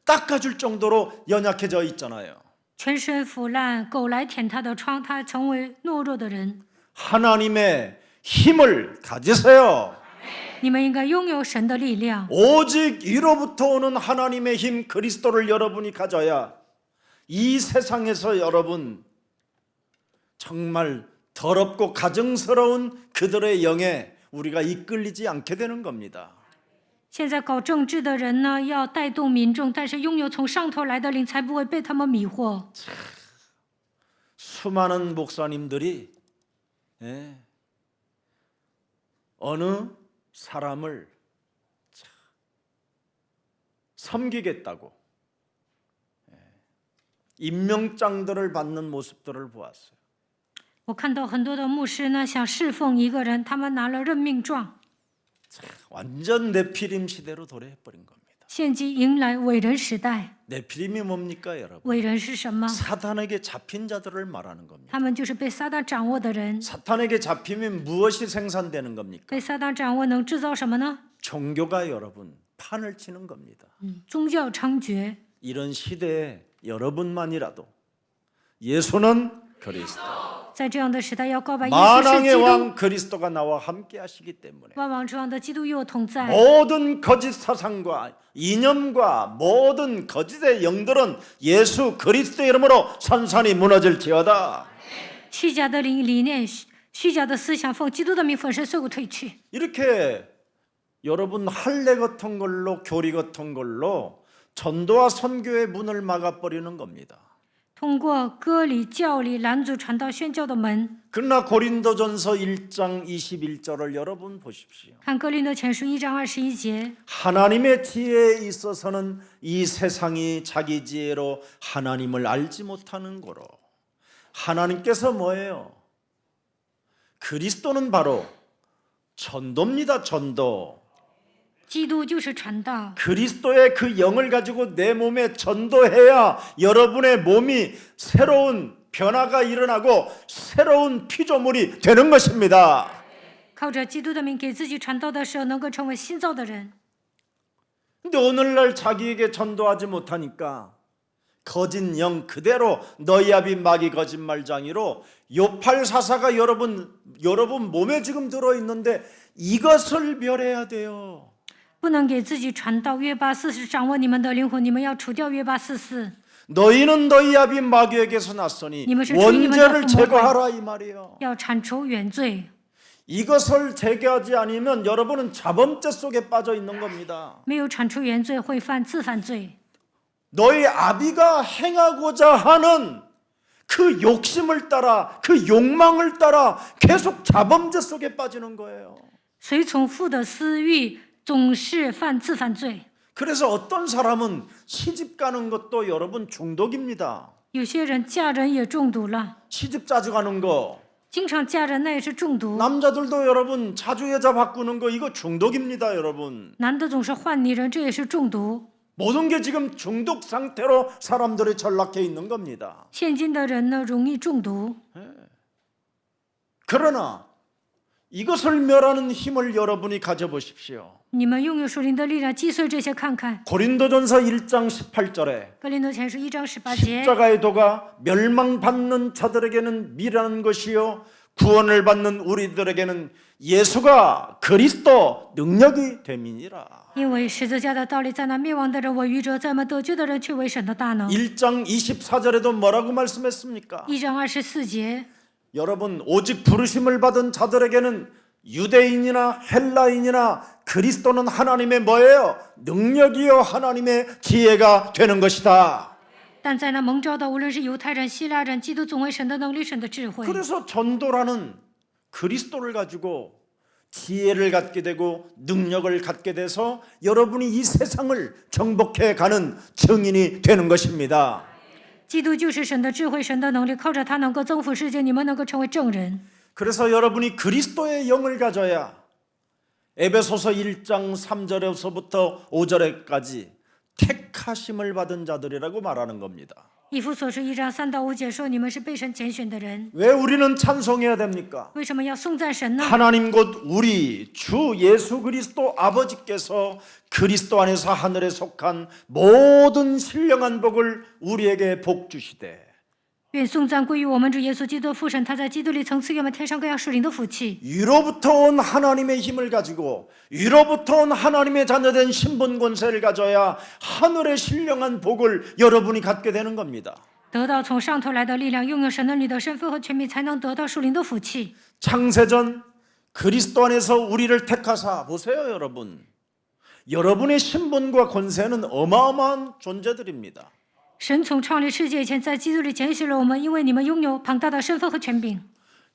닦아줄 정도로 연약해져 있잖아요.
全身腐烂，狗来舔他的疮，他成为懦弱的人。
하나님의 힘을 가지세요.
你们应该拥有神的力量，
오직 위로부터 오는 하나님의 힘 그리스도를 여러분이 가져야 이 세상에서 여러분 정말 더럽고 가증스러운 그들의 영에 우리가 이끌리지 않게 되는 겁니다.
现在搞政治的人呢，要带动民众，但是拥有从上头来的灵，才不会被他们迷惑。
수많은 목사님들이 어느 사람을 섬기겠다고 임명장들을 받는 모습들을 보았어요.
我看到很多的牧师呢，想侍奉一个人，他们拿了任命状，
완전 네피림 시대로 도래해버린 겁니다.
现今迎来伟人时代。
네피림이 뭡니까 여러분?
伟人是什么？
사탄에게 잡힌 자들을 말하는 겁니다.
他们就是被撒旦掌握的人。
사탄에게 잡히면 무엇이 생산되는 겁니까?
被撒旦掌握能制造什么呢？
종교가 여러분 판을 치는 겁니다.
宗教猖獗。
이런 시대에 여러분만이라도 예수는 그리스도,
在这样的时代，要告白耶稣是
만왕의
基督，
왕 그리스도가 나와 함께 하시기 때문에
万王之王的基督与我同在。
모든 거짓 사상과 이념과 모든 거짓의 영들은 예수 그리스도의 이름으로 산산이 무너질지어다.
虚假的理念、虚假的思想，奉基督的名粉身碎骨退去。
이렇게 여러분 할례 같은 걸로 교리 같은 걸로 전도와 선교의 문을 막아버리는 겁니다.
通过割礼、教理拦阻传道宣教的门。
그러나 고린도전서 1장 21절을 여러분 보십시오.
看哥林多前书1章21节，
하나님의 지혜에 있어서는 이 세상이 자기 지혜로 하나님을 알지 못하는 거로. 하나님께서 뭐예요? 그리스도는 바로 전도입니다. 전도.
基督就是传道。
그리스도의 그 영을 가지고 내 몸에 전도해야 여러분의 몸이 새로운 변화가 일어나고 새로운 피조물이 되는 것입니다.
靠着基督的名给自己传道的时候，能够成为新造的人。
근데 오늘날 자기에게 전도하지 못하니까 거짓 영 그대로 너희 아비 마귀 거짓말장이로 요팔사사가 여러분 몸에 지금 들어있는데 이것을 멸해야 돼요.
不能给自己传道，约巴四是掌握你们的灵魂，你们要除掉约巴44。
너희는 너희 아비 마귀에게서 났으니 원죄를 제거하라 이 말이에요.
要铲除原罪，
이것을 제거하지 않으면 여러분은 자범죄 속에 빠져 있는 겁니다.
没有铲除原罪会犯自犯罪。
너희 아비가 행하고자 하는 그 욕심을 따라 그 욕망을 따라 계속 자범죄 속에 빠지는 거예요.
随从父的私欲，总是犯自犯罪。
그래서 어떤 사람은 시집 가는 것도 여러분 중독입니다.
有些人嫁人也中毒了，
시집 자주 가는 거.
经常嫁人那也是中毒。
남자들도 여러분 자주 여자 바꾸는 거 이거 중독입니다, 여러분.
男的总是换女人，这也是中毒。
모든 게 지금 중독 상태로 사람들이 전락해 있는 겁니다.
现今的人呢，容易中毒。
그러나 이것을 멸하는 힘을 여러분이 가져보십시오.
你们拥有属灵的力量，击碎这些看看。
고린도전서 1장 18절에
哥林多前书1章18节，
십자가의 도가 멸망받는 자들에게는 미라는 것이요 구원을 받는 우리들에게는 예수가 그리스도 능력이 됨이니라.
因为十字架的道理在那灭亡的人为愚者，在我们得救的人却为神的大能。
1장 24절에도 뭐라고 말씀했습니까?
1章24节，
여러분 오직 부르심을 받은 자들에게는 유대인이나 헬라인이나 그리스도는 하나님의 뭐예요? 능력이요 하나님의 지혜가 되는 것이다.
但在那蒙召的，无论是犹太人、希腊人，基督总为神的能力、神的智慧。
그래서 전도라는 그리스도를 가지고 지혜를 갖게 되고 능력을 갖게 돼서 여러분이 이 세상을 정복해 가는 증인이 되는 것입니다.
基督就是神的智慧、神的能力，靠着他能够征服世界，你们能够成为证人。
그래서 여러분이 그리스도의 영을 가져야 에베소서 1장 3절에서부터 5절에까지 택하심을 받은 자들이라고 말하는 겁니다.
以弗所书1章3到5节说，你们是被神拣选的人。
왜 우리는 찬송해야 됩니까?
为什么要颂赞神呢？
하나님 곧 우리 주 예수 그리스도 아버지께서 그리스도 안에서 하늘에 속한 모든 신령한 복을 우리에게 복 주시되
愿颂赞归于我们主耶稣基督父神，他在基督里曾赐给我们天上各样属灵的福气。
위로부터 온 하나님의 힘을 가지고 위로부터 온 하나님의 자녀된 신분 권세를 가져야 하늘의 신령한 복을 여러분이 갖게 되는 겁니다.
得到从上头来的力量，拥有神的你的身份和权柄，才能得到属灵的福气。
창세전 그리스도 안에서 우리를 택하사 보세요, 여러분. 여러분의 신분과 권세는 어마어마한 존재들입니다.
神从创立世界以前，在基督里拣选了我们，因为你们拥有庞大的身份和权柄。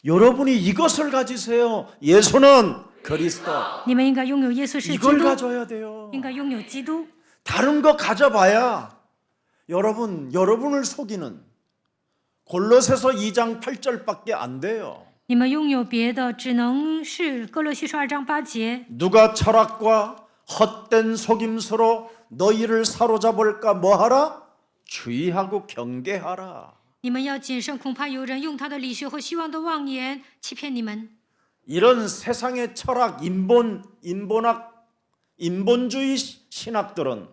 여러분이 이것을 가지세요. 예수는 그리스도.
你们应该拥有耶稣是基
이걸
督，
가져야 돼요.
应该拥有基督。
다른 거 가져봐야 여러분을 속이는 골로새서 2장 8절밖에 안 돼요.
你们拥有别的，只能是哥罗西书2章8节。
누가 철학과 헛된 속임수로 너희를 사로잡을까 뭐하라? 주의하고 경계하라.
你们要谨慎，恐怕有人用他的理学和虚妄的妄言欺骗你们。
이런 세상의 철학, 인본주의 신학들은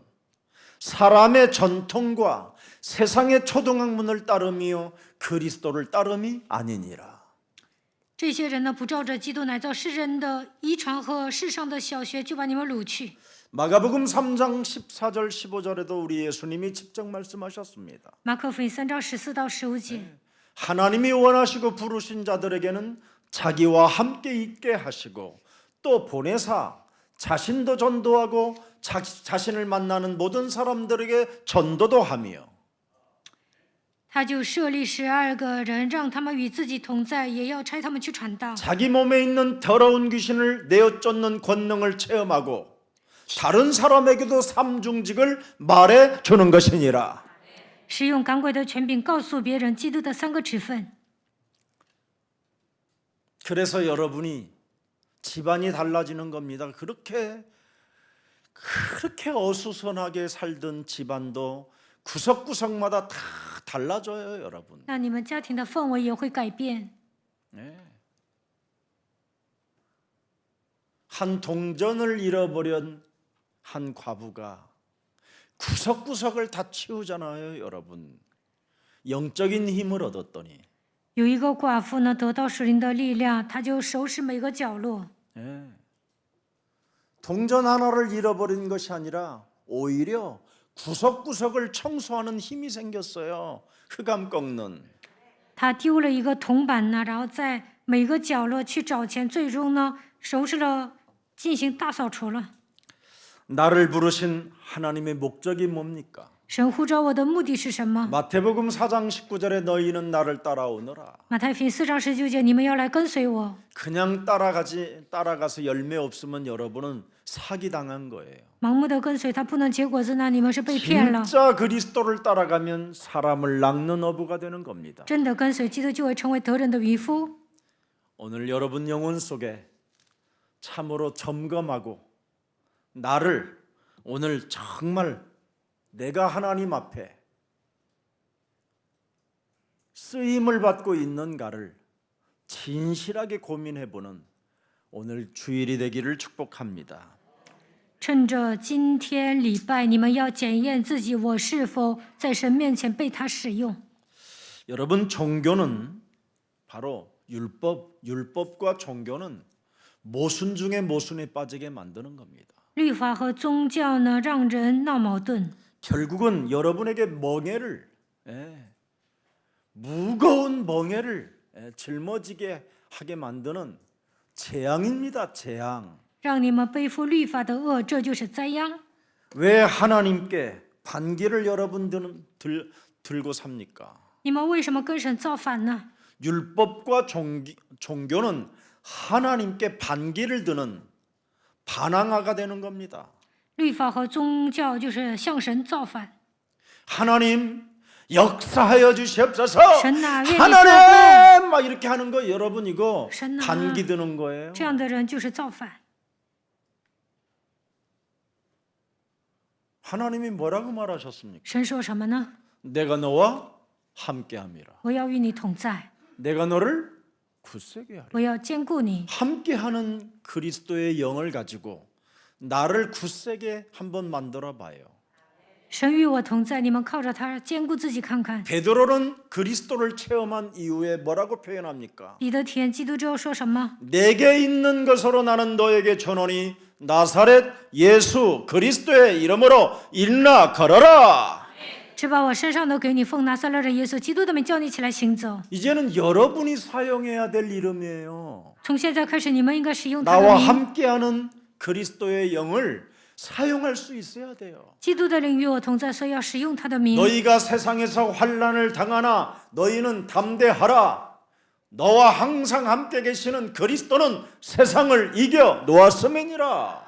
사람의 전통과 세상의 초등학문을 따름이요 그리스도를 따름이 아니니라.
这些人呢，不照着基督乃造世人的遗传和世上的小学，就把你们掳去。
마가복음 3장 14절 15절에도 우리 예수님이 직접 말씀하셨습니다.
马可福音3章14到15节，
하나님이 원하시고 부르신 자들에게는 자기와 함께 있게 하시고 또 보내사 자신도 전도하고 자신을 만나는 모든 사람들에게 전도도 하며
他就设立12个人，让他们与自己同在，也要差他们去传道。
자기 몸에 있는 더러운 귀신을 내어 쫓는 권능을 체험하고 다른 사람에게도 삼중직을 말해 주는 것이니라.
使用赶鬼的权柄告诉别人基督的3个职分。
그래서 여러분이 집안이 달라지는 겁니다. 그렇게 어수선하게 살던 집안도 구석구석마다 다 달라져요, 여러분.
那你们家庭的氛围也会改变。
네. 한 동전을 잃어버린 한 과부가 구석구석을 다 치우잖아요, 여러분. 영적인 힘을 얻었더니
有一个寡妇呢，得到属灵的力量，她就收拾每个角落。
네. 동전 하나를 잃어버린 것이 아니라 오히려 구석구석을 청소하는 힘이 생겼어요. 흑암 꺾는.
她丢了一个铜板呢，然后在每个角落去找钱，最终呢，收拾了，进行大扫除了。
나를 부르신 하나님의 목적이 뭡니까?
神呼召我的目的是什么？
마태복음 4장 19절에 너희는 나를 따라오너라.
马太福音4章19节，你们要来跟随我。
그냥 따라가서 열매 없으면 여러분은 사기 당한 거예요.
盲目的跟随他不能结果子，那你们是被骗了。
진짜 그리스도를 따라가면 사람을 낚는 어부가 되는 겁니다.
真的跟随基督，就会成为得人的渔夫。
오늘 여러분 영혼 속에 참으로 점검하고 나를 오늘 정말 내가 하나님 앞에 쓰임을 받고 있는가를 진실하게 고민해보는 오늘 주일이 되기를 축복합니다.
趁着今天礼拜，你们要检验自己，我是否在神面前被他使用。
여러분 종교는 바로 율법과 종교는 모순 중에 모순에 빠지게 만드는 겁니다.
律法和宗教呢，让人闹矛盾，
결국은 여러분에게 무거운 멍에를 짊어지게 하게 만드는 재앙입니다. 재앙.
让你们背负律法的恶，这就是灾殃。
왜 하나님께 반기를 여러분들은 들고 삽니까?
你们为什么跟神造反呢？
율법과 종교는 하나님께 반기를 드는 반항아가 되는 겁니다.
律法和宗教就是向神造反。
하나님 역사하여 주시옵소서.
神呐，愿你作工。
하나님 막 이렇게 하는 거 여러분 이거
神呐，
반기 드는 거예요.
这样的人就是造反。
하나님이 뭐라고 말하셨습니까?
神说什么呢？
내가 너와 함께함이라.
我要与你同在，
내가 너를 굳세게 하리라.
我要兼顾你。
함께하는 그리스도의 영을 가지고 나를 굳세게 한번 만들어 봐요.
神与我同在，你们靠着他兼顾自己看看。
베드로는 그리스도를 체험한 이후에 뭐라고 표현합니까?
彼得体验基督之后说什么？
내게 있는 것으로 나는 너에게 전하니 나사렛 예수 그리스도의 이름으로 일어나 걸어라.
只把我身上都给你，奉拿撒勒人耶稣基督的名叫你起来行走。
이제는 여러분이 사용해야 될 이름이에요.
从现在开始，你们应该使用他的
나와
名。
함께하는 그리스도의 영을 사용할 수 있어야 돼요.
基督的灵与我同在，所以要使用他的名。
너희가 세상에서 환난을 당하나 너희는 담대하라. 너와 항상 함께 계시는 그리스도는 세상을 이겨 놓았음이니라.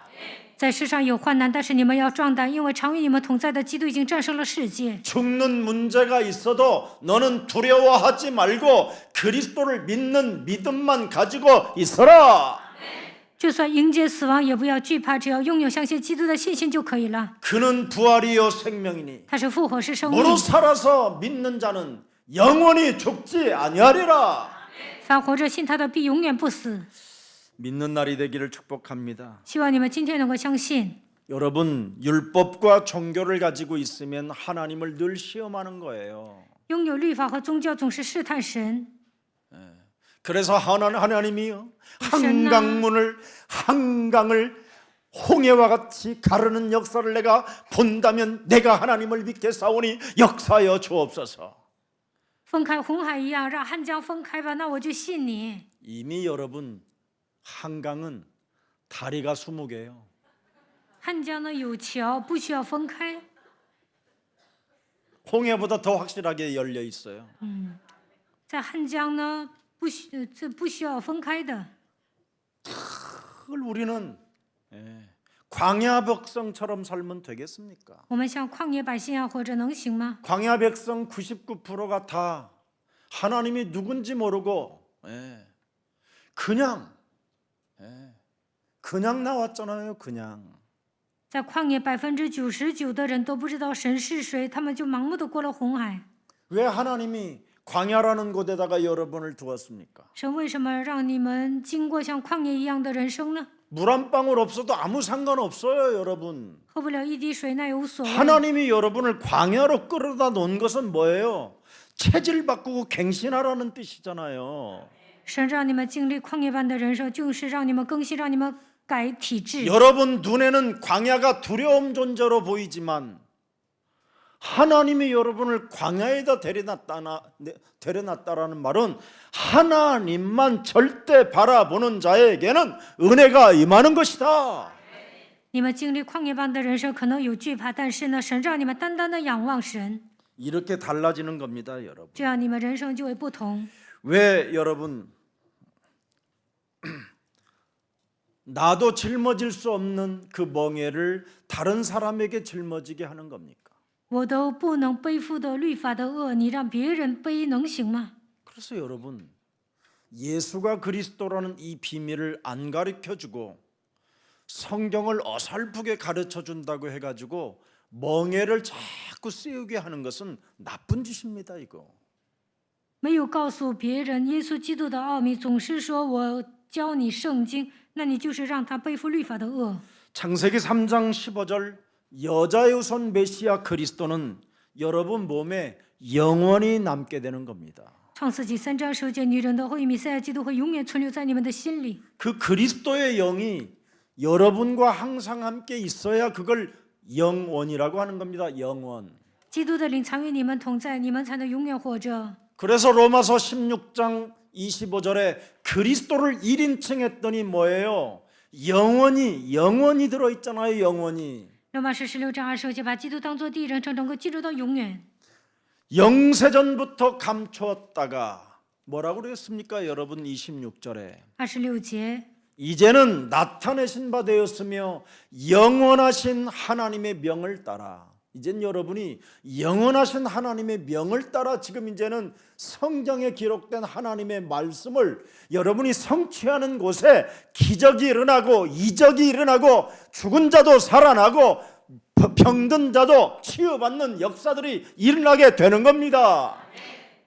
在世上有患难，但是你们要壮胆，因为常与你们同在的基督已经战胜了世界。
죽는 문제가 있어도 너는 두려워하지 말고 그리스도를 믿는 믿음만 가지고 있어라.
就算迎接死亡，也不要惧怕，只要拥有相信基督的信心就可以了。
그는 부활이요 생명이니
他是复活，是生命。
무릇 살아서 믿는 자는 영원히 죽지 아니하리라.
凡活着信他的，必永远不死。
믿는 날이 되기를 축복합니다.
希望你们今天能够相信。
여러분 율법과 종교를 가지고 있으면 하나님을 늘 시험하는 거예요.
拥有律法和宗教总是试探神。
그래서 하나님이요
신나.
한강을 홍해와 같이 가르는 역사를 내가 본다면 내가 하나님을 믿겠사오니 역사하여 주옵소서.
分开红海一样，让汉江分开吧，那我就信你。
이미 여러분 한강은 다리가 20개예요.
汉江呢有桥，不需要分开。
홍해보다 더 확실하게 열려 있어요.
在汉江呢，这不需要分开的。
그걸 우리는 광야 백성처럼 살면 되겠습니까?
我们像旷野百姓一样活着，能行吗？
광야 백성 99%가 다 하나님이 누군지 모르고 그냥 나왔잖아요. 그냥.
在旷野99%的人都不知道神是谁，他们就盲目的过了红海。
왜 하나님이 광야라는 곳에다가 여러분을 두었습니까?
神为什么让你们经过像旷野一样的人生呢？
물 한 방울 없어도 아무 상관없어요, 여러분.
喝不了一滴水那有所谓。
하나님이 여러분을 광야로 끌어다 놓은 것은 뭐예요? 체질 바꾸고 갱신하라는 뜻이잖아요.
神让你们经历旷野般的人生，就是让你们更新，让你们改体质。
여러분 눈에는 광야가 두려움 존재로 보이지만 하나님이 여러분을 광야에다 데려놨다라는 말은 하나님만 절대 바라보는 자에게는 은혜가 임하는 것이다.
你们经历旷野般的人生，可能有惧怕，但是呢，神让你们单单的仰望神，
이렇게 달라지는 겁니다, 여러분.
这样你们人生就会不同。
왜 여러분 나도 짊어질 수 없는 그 멍에를 다른 사람에게 짊어지게 하는 겁니까?
我都不能背负的律法的恶，你让别人背，能行吗？
그래서 여러분 예수가 그리스도라는 이 비밀을 안 가르쳐주고 성경을 어설프게 가르쳐준다고 해가지고 멍에를 자꾸 씌우게 하는 것은 나쁜 짓입니다. 이거.
没有告诉别人耶稣基督的奥秘，总是说我教你圣经，那你就是让他背负律法的恶。
창세기 3장 15절 여자의 우선 메시아 그리스도는 여러분 몸에 영원히 남게 되는 겁니다.
创世纪3章10节，女人的后裔弥赛亚基督会永远存留在你们的心里。
그 그리스도의 영이 여러분과 항상 함께 있어야 그걸 영원이라고 하는 겁니다. 영원.
基督的灵常与你们同在，你们才能永远活着。
그래서 로마서 16장 25절에 그리스도를 1인칭 했더니 뭐예요? 영원히 들어있잖아요. 영원히.
罗马书16章20节，把基督当作第一人称，能够记住到永远。
영세전부터 감추었다가 뭐라고 그랬습니까? 여러분 26절에
26节，
이제는 나타내신 바 되었으며 영원하신 하나님의 명을 따라 이젠 여러분이 영원하신 하나님의 명을 따라 지금 이제는 성경에 기록된 하나님의 말씀을 여러분이 성취하는 곳에 기적이 일어나고 이적이 일어나고 죽은 자도 살아나고 병든 자도 치유받는 역사들이 일어나게 되는 겁니다.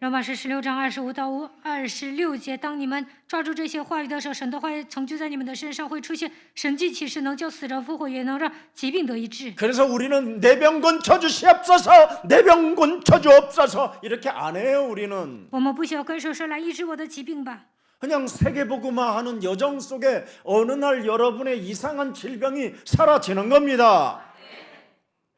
罗马书16章25到26节，当你们抓住这些话语的时候，神的话语成就在你们的身上，会出现神迹奇事，能叫死人复活，也能让疾病得医治。
그래서 우리는 내 병 고쳐 주시옵소서, 내 병 고쳐 주옵소서 이렇게 안 해요. 우리는
我们不需要跟神说来医治我的疾病吧，
그냥 세계복음화하는 여정 속에 어느 날 여러분의 이상한 질병이 사라지는 겁니다.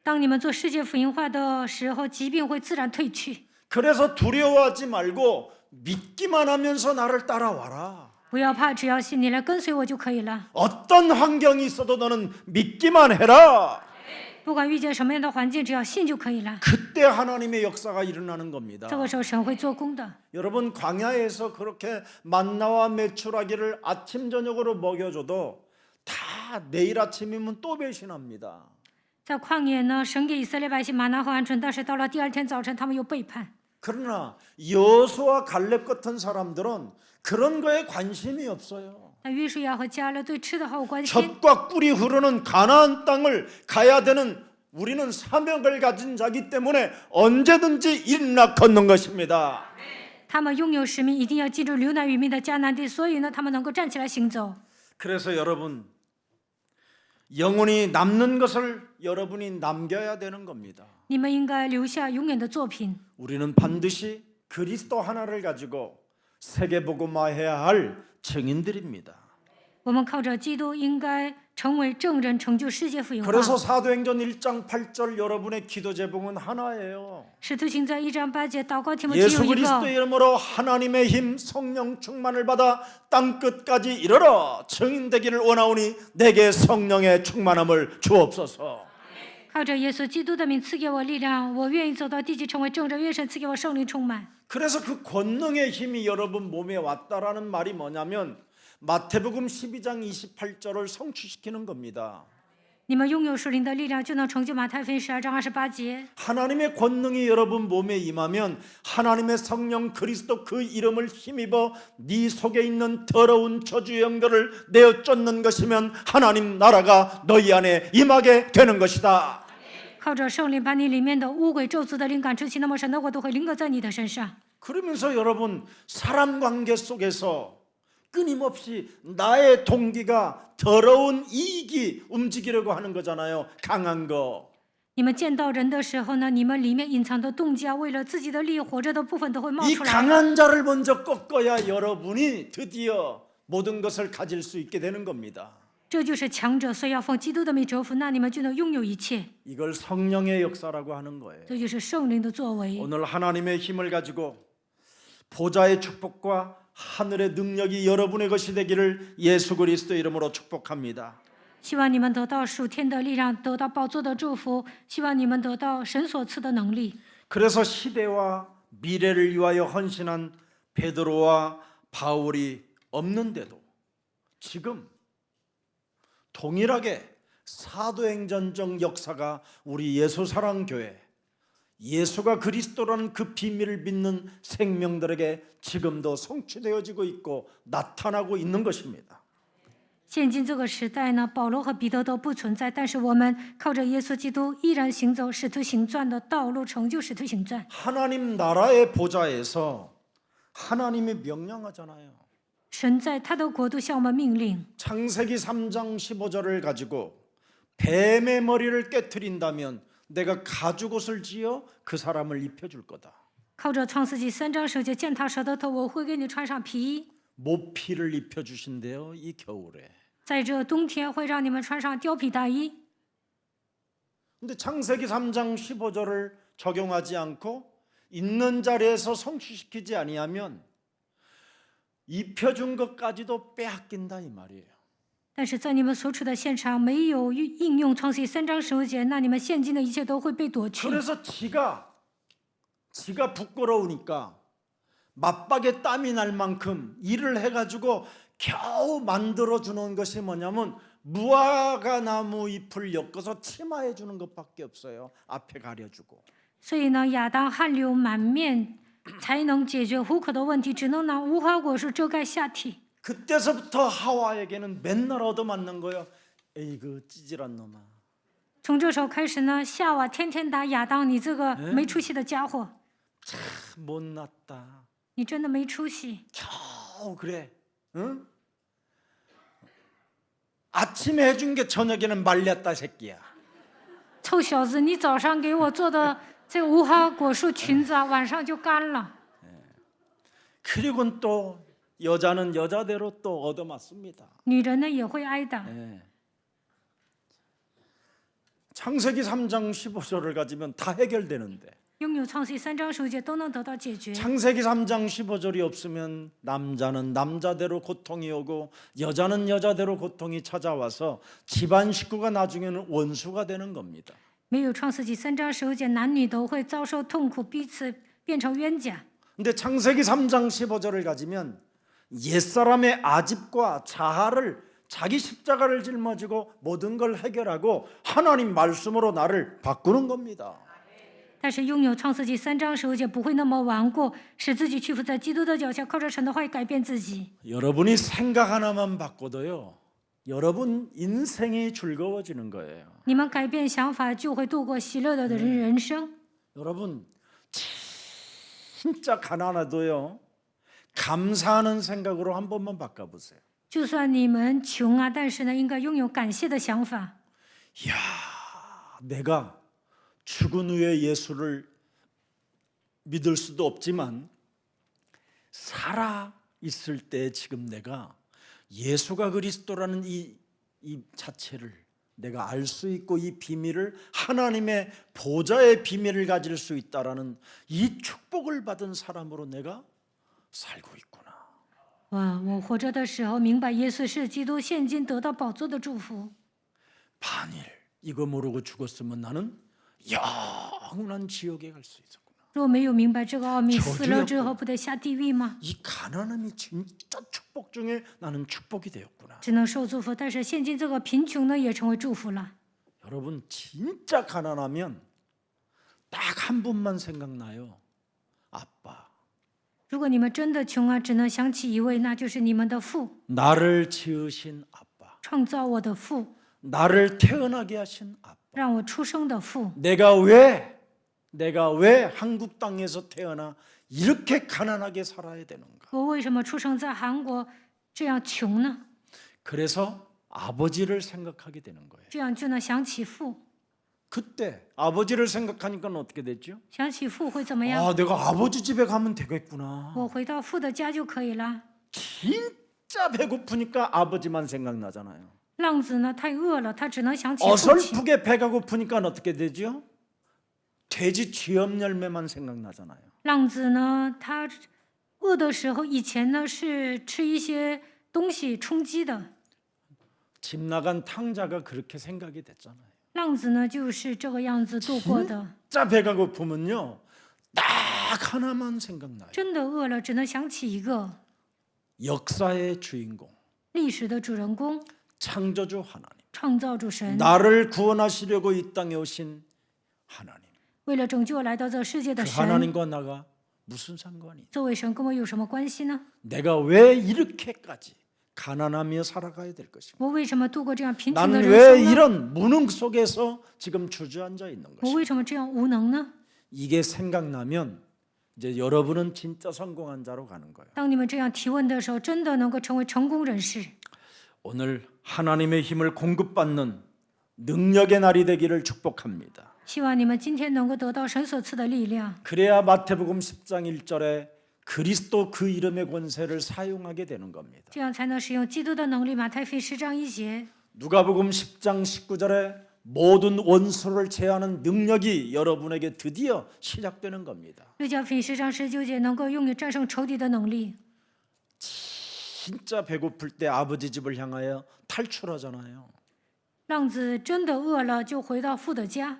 当你们做世界福音化的时候，疾病会自然退去。
그래서 두려워하지 말고 믿기만 하면서 나를 따라와라.
不要怕，只要信你来跟随我就可以了。
어떤 환경이 있어도 너는 믿기만 해라.
不管遇见什么样的环境，只要信就可以了。
그때 하나님의 역사가 일어나는 겁니다.
这个时候神会做工的。
여러분 광야에서 그렇게 만나와 메추라기를 아침 저녁으로 먹여줘도 다 내일 아침이면 또 배신합니다.
在旷野呢，神给以色列百姓玛拿和鹌鹑，但是到了第二天早晨，他们又背叛。
그러나 여호수아 갈렙 같은 사람들은 그런 거에 관심이 없어요.
那约书亚和迦勒对吃的好有关心，
젖과 꿀이 흐르는 가나안 땅을 가야 되는 우리는 사명을 가진 자기 때문에 언제든지 일어나 걷는 것입니다.
他们拥有使命，一定要记住流奶与蜜的迦南地，所以呢，他们能够站起来行走。
그래서 여러분 영혼이 남는 것을 여러분이 남겨야 되는 겁니다.
你们应该留下永远的作品。
우리는 반드시 그리스도 하나를 가지고 세계복음화해야 할 증인들입니다.
我们靠着基督应该成为证人，成就世界福音化。
그래서 사도행전 1장 8절 여러분의 기도 제목은 하나예요.
使徒行传1章8节祷告题目只有
예수
一个，
그리스도의 이름으로 하나님의 힘 성령 충만을 받아 땅끝까지 이르러 증인되기를 원하오니 내게 성령의 충만함을 주옵소서.
靠着耶稣基督的名赐给我力量，我愿意走到地极成为证人，愿神赐给我圣灵充满。
그래서 그 권능의 힘이 여러분 몸에 왔다라는 말이 뭐냐면 마태복음 12장 28절을 성취시키는 겁니다.
你们拥有属灵的力量，就能成就马太福音12章28节。
하나님의 권능이 여러분 몸에 임하면 하나님의 성령 그리스도 그 이름을 힘입어 네 속에 있는 더러운 저주 연결을 내어 쫓는 것이면 하나님 나라가 너희 안에 임하게 되는 것이다.
靠着圣灵把你里面的污秽咒诅的灵赶出去，那么神的国都会临格在你的身上。
그러면서 여러분 사람 관계 속에서 끊임없이 나의 동기가 더러운 이익이 움직이려고 하는 거잖아요. 강한 거.
你们见到人的时候呢，你们里面隐藏的动机啊，为了自己的利益活着的部分都会冒
이
出来。
강한 자를 먼저 꺾어야 여러분이 드디어 모든 것을 가질 수 있게 되는 겁니다.
这就是强者，所以要奉基督的名折服，那你们就能拥有一切。
이걸 성령의 역사라고 하는 거예요.
这就是圣灵的作为。
오늘 하나님의 힘을 가지고 보좌의 축복과 하늘의 능력이 여러분의 것이 되기를 예수 그리스도 이름으로 축복합니다.
希望你们得到属天的力量，得到宝座的祝福。希望你们得到神所赐的能力。
그래서 시대와 미래를 위하여 헌신한 베드로와 바울이 없는데도 지금 동일하게 사도행전적 역사가 우리 예수사랑교회 예수가 그리스도라는 그 비밀을 믿는 생명들에게 지금도 성취되어지고 있고 나타나고 있는 것입니다.
现今这个时代呢，保罗和彼得都不存在，但是我们靠着耶稣基督依然行走使徒行传的道路，成就使徒行传。
하나님 나라의 보좌에서 하나님이 명령하잖아요.
神在他的国度向我们命令。
창세기 3장 15절을 가지고 뱀의 머리를 깨트린다면 내가 가죽옷을 지어 그 사람을 입혀줄 거다.
靠着创世纪3章10节，践踏蛇的头，我会给你穿上皮衣。
모피를 입혀주신대요. 이 겨울에.
在这冬天会让你们穿上貂皮大衣。
근데 창세기 3장 15절을 적용하지 않고 있는 자리에서 성취시키지 아니하면 입혀준 것까지도 빼앗긴다 이 말이에요.
但是在你们所处的现场没有应用创世纪3章15节，那你们现今的一切都会被夺去。
그래서 지가 부끄러우니까 맞박에 땀이 날 만큼 일을 해가지고 겨우 만들어주는 것이 뭐냐면 무화과 나무 잎을 엮어서 치마해 주는 것밖에 없어요. 앞에 가려주고.
所以呢，亚当汗流满面才能解决糊口的问题，只能拿无花果树遮盖下体。
그때서부터 하와에게는 맨날 얻어맞는 거예요. 에이그 찌질한 놈아.
从这时候开始呢，夏娃天天打亚当，你这个没出息的家伙，
참 못났다.
你真的没出息。
겨우 그래. 응? 아침에 해준 게 저녁에는 말렸다 새끼야.
臭小子，你早上给我做的这个无花果树裙子啊，晚上就干了。
그리고는 또 여자는 여자대로 또 얻어맞습니다.
女人呢也会挨打。
창세기 3장 15절을 가지면 다 해결되는데
拥有创世纪3章15节都能得到解决。
창세기 3장 15절이 없으면 남자는 남자대로 고통이 오고 여자는 여자대로 고통이 찾아와서 집안 식구가 나중에는 원수가 되는 겁니다.
没有创世纪3章15节，男女都会遭受痛苦，彼此变成冤家。
근데 창세기 3장 15절을 가지면 옛사람의 아집과 자아를 자기 십자가를 짊어지고 모든 걸 해결하고 하나님 말씀으로 나를 바꾸는 겁니다.
但是拥有创世纪3章15节不会那么顽固，使自己屈服在基督的脚下，靠着神的话语改变自己。
여러분이 생각 하나만 바꿔도요. 여러분 인생이 즐거워지는 거예요.
你们改变想法，就会度过喜乐的人生。
여러분 진짜 가난해도요. 감사하는 생각으로 한 번만 바꿔보세요.
就算你们穷啊，但是呢，应该拥有感谢的想法。
이야, 내가 죽은 후에 예수를 믿을 수도 없지만 살아 있을 때 지금 내가 예수가 그리스도라는 이 자체를 내가 알 수 있고 이 비밀을 하나님의 보좌의 비밀을 가질 수 있다라는 이 축복을 받은 사람으로 내가 살고 있구나.
我活着的时候明白耶稣是基督，现今得到宝座的祝福。
반일 이거 모르고 죽었으면 나는 영원한 지옥에 갈 수 있었구나.
若没有明白这个奥秘，
저주였군.
死了之后不得下地狱吗？
이 가난함이 진짜 축복 중에 나는 축복이 되었구나.
只能受祝福，但是现今这个贫穷呢，也成为祝福了。
여러분 진짜 가난하면 딱 한 분만 생각나요. 아빠.
如果你们真的穷啊，只能想起一位，那就是你们的父，
나를 지으신 아빠.
创造我的父，
나를 태어나게 하신 아빠.
让我出生的父。
내가 왜 한국 땅에서 태어나 이렇게 가난하게 살아야 되는가?
我为什么出生在韩国这样穷呢？
그래서 아버지를 생각하게 되는 거예요.
这样就能想起父，
그때 아버지를 생각하니까 어떻게 됐죠?
想起父会怎么样？
아, 내가 아버지 집에 가면 되겠구나.
我回到父的家就可以了。
진짜 배고프니까 아버지만 생각나잖아요.
浪子呢，太饿了，他只能想起父亲。
어설프게 배가 고프니까 어떻게 되죠? 돼지 쥐염 열매만 생각나잖아요.
浪子呢，他饿的时候，以前呢是吃一些东西充饥的。
집 나간 탕자가 그렇게 생각이 됐잖아요.
浪子呢就是这个样子度过的。
진짜 배가 고프면요, 딱 하나만 생각나요.
真的饿了，只能想起一个
역사의 주인공,
历史的主人公，
창조주 하나님.
创造主神，
나를 구원하시려고 이 땅에 오신 하나님.
为了拯救来到这世界的
그
神。
하나님과 나가 무슨 상관이?
这位神跟我有什么关系呢？
내가 왜 이렇게까지 가난하며 살아가야 될 것인가?
我为什么度过这样贫穷的
나는
人
왜
生呢？
이런 무능 속에서 지금 주저앉아 있는
我
것인가?
为什么这样无能呢？
이게 생각나면 이제 여러분은 진짜 성공한 자로 가는 거예요.
当你们这样提问的时候，真的能够成为成功人士。
오늘 하나님의 힘을 공급받는 능력의 날이 되기를 축복합니다.
希望你们今天能够得到神所赐的力量，
그래야 마태복음 10장 1절에 그리스도 그 이름의 권세를 사용하게 되는 겁니다.
这样才能使用基督的能力。马太福音10章1节，
누가복음 10장 19절에 모든 원수를 제하는 능력이 여러분에게 드디어 시작되는 겁니다.
路加福音10章19节，能够拥有战胜仇敌的能力。
진짜 배고플 때 아버지 집을 향하여 탈출하잖아요.
浪子真的饿了，就回到父的家。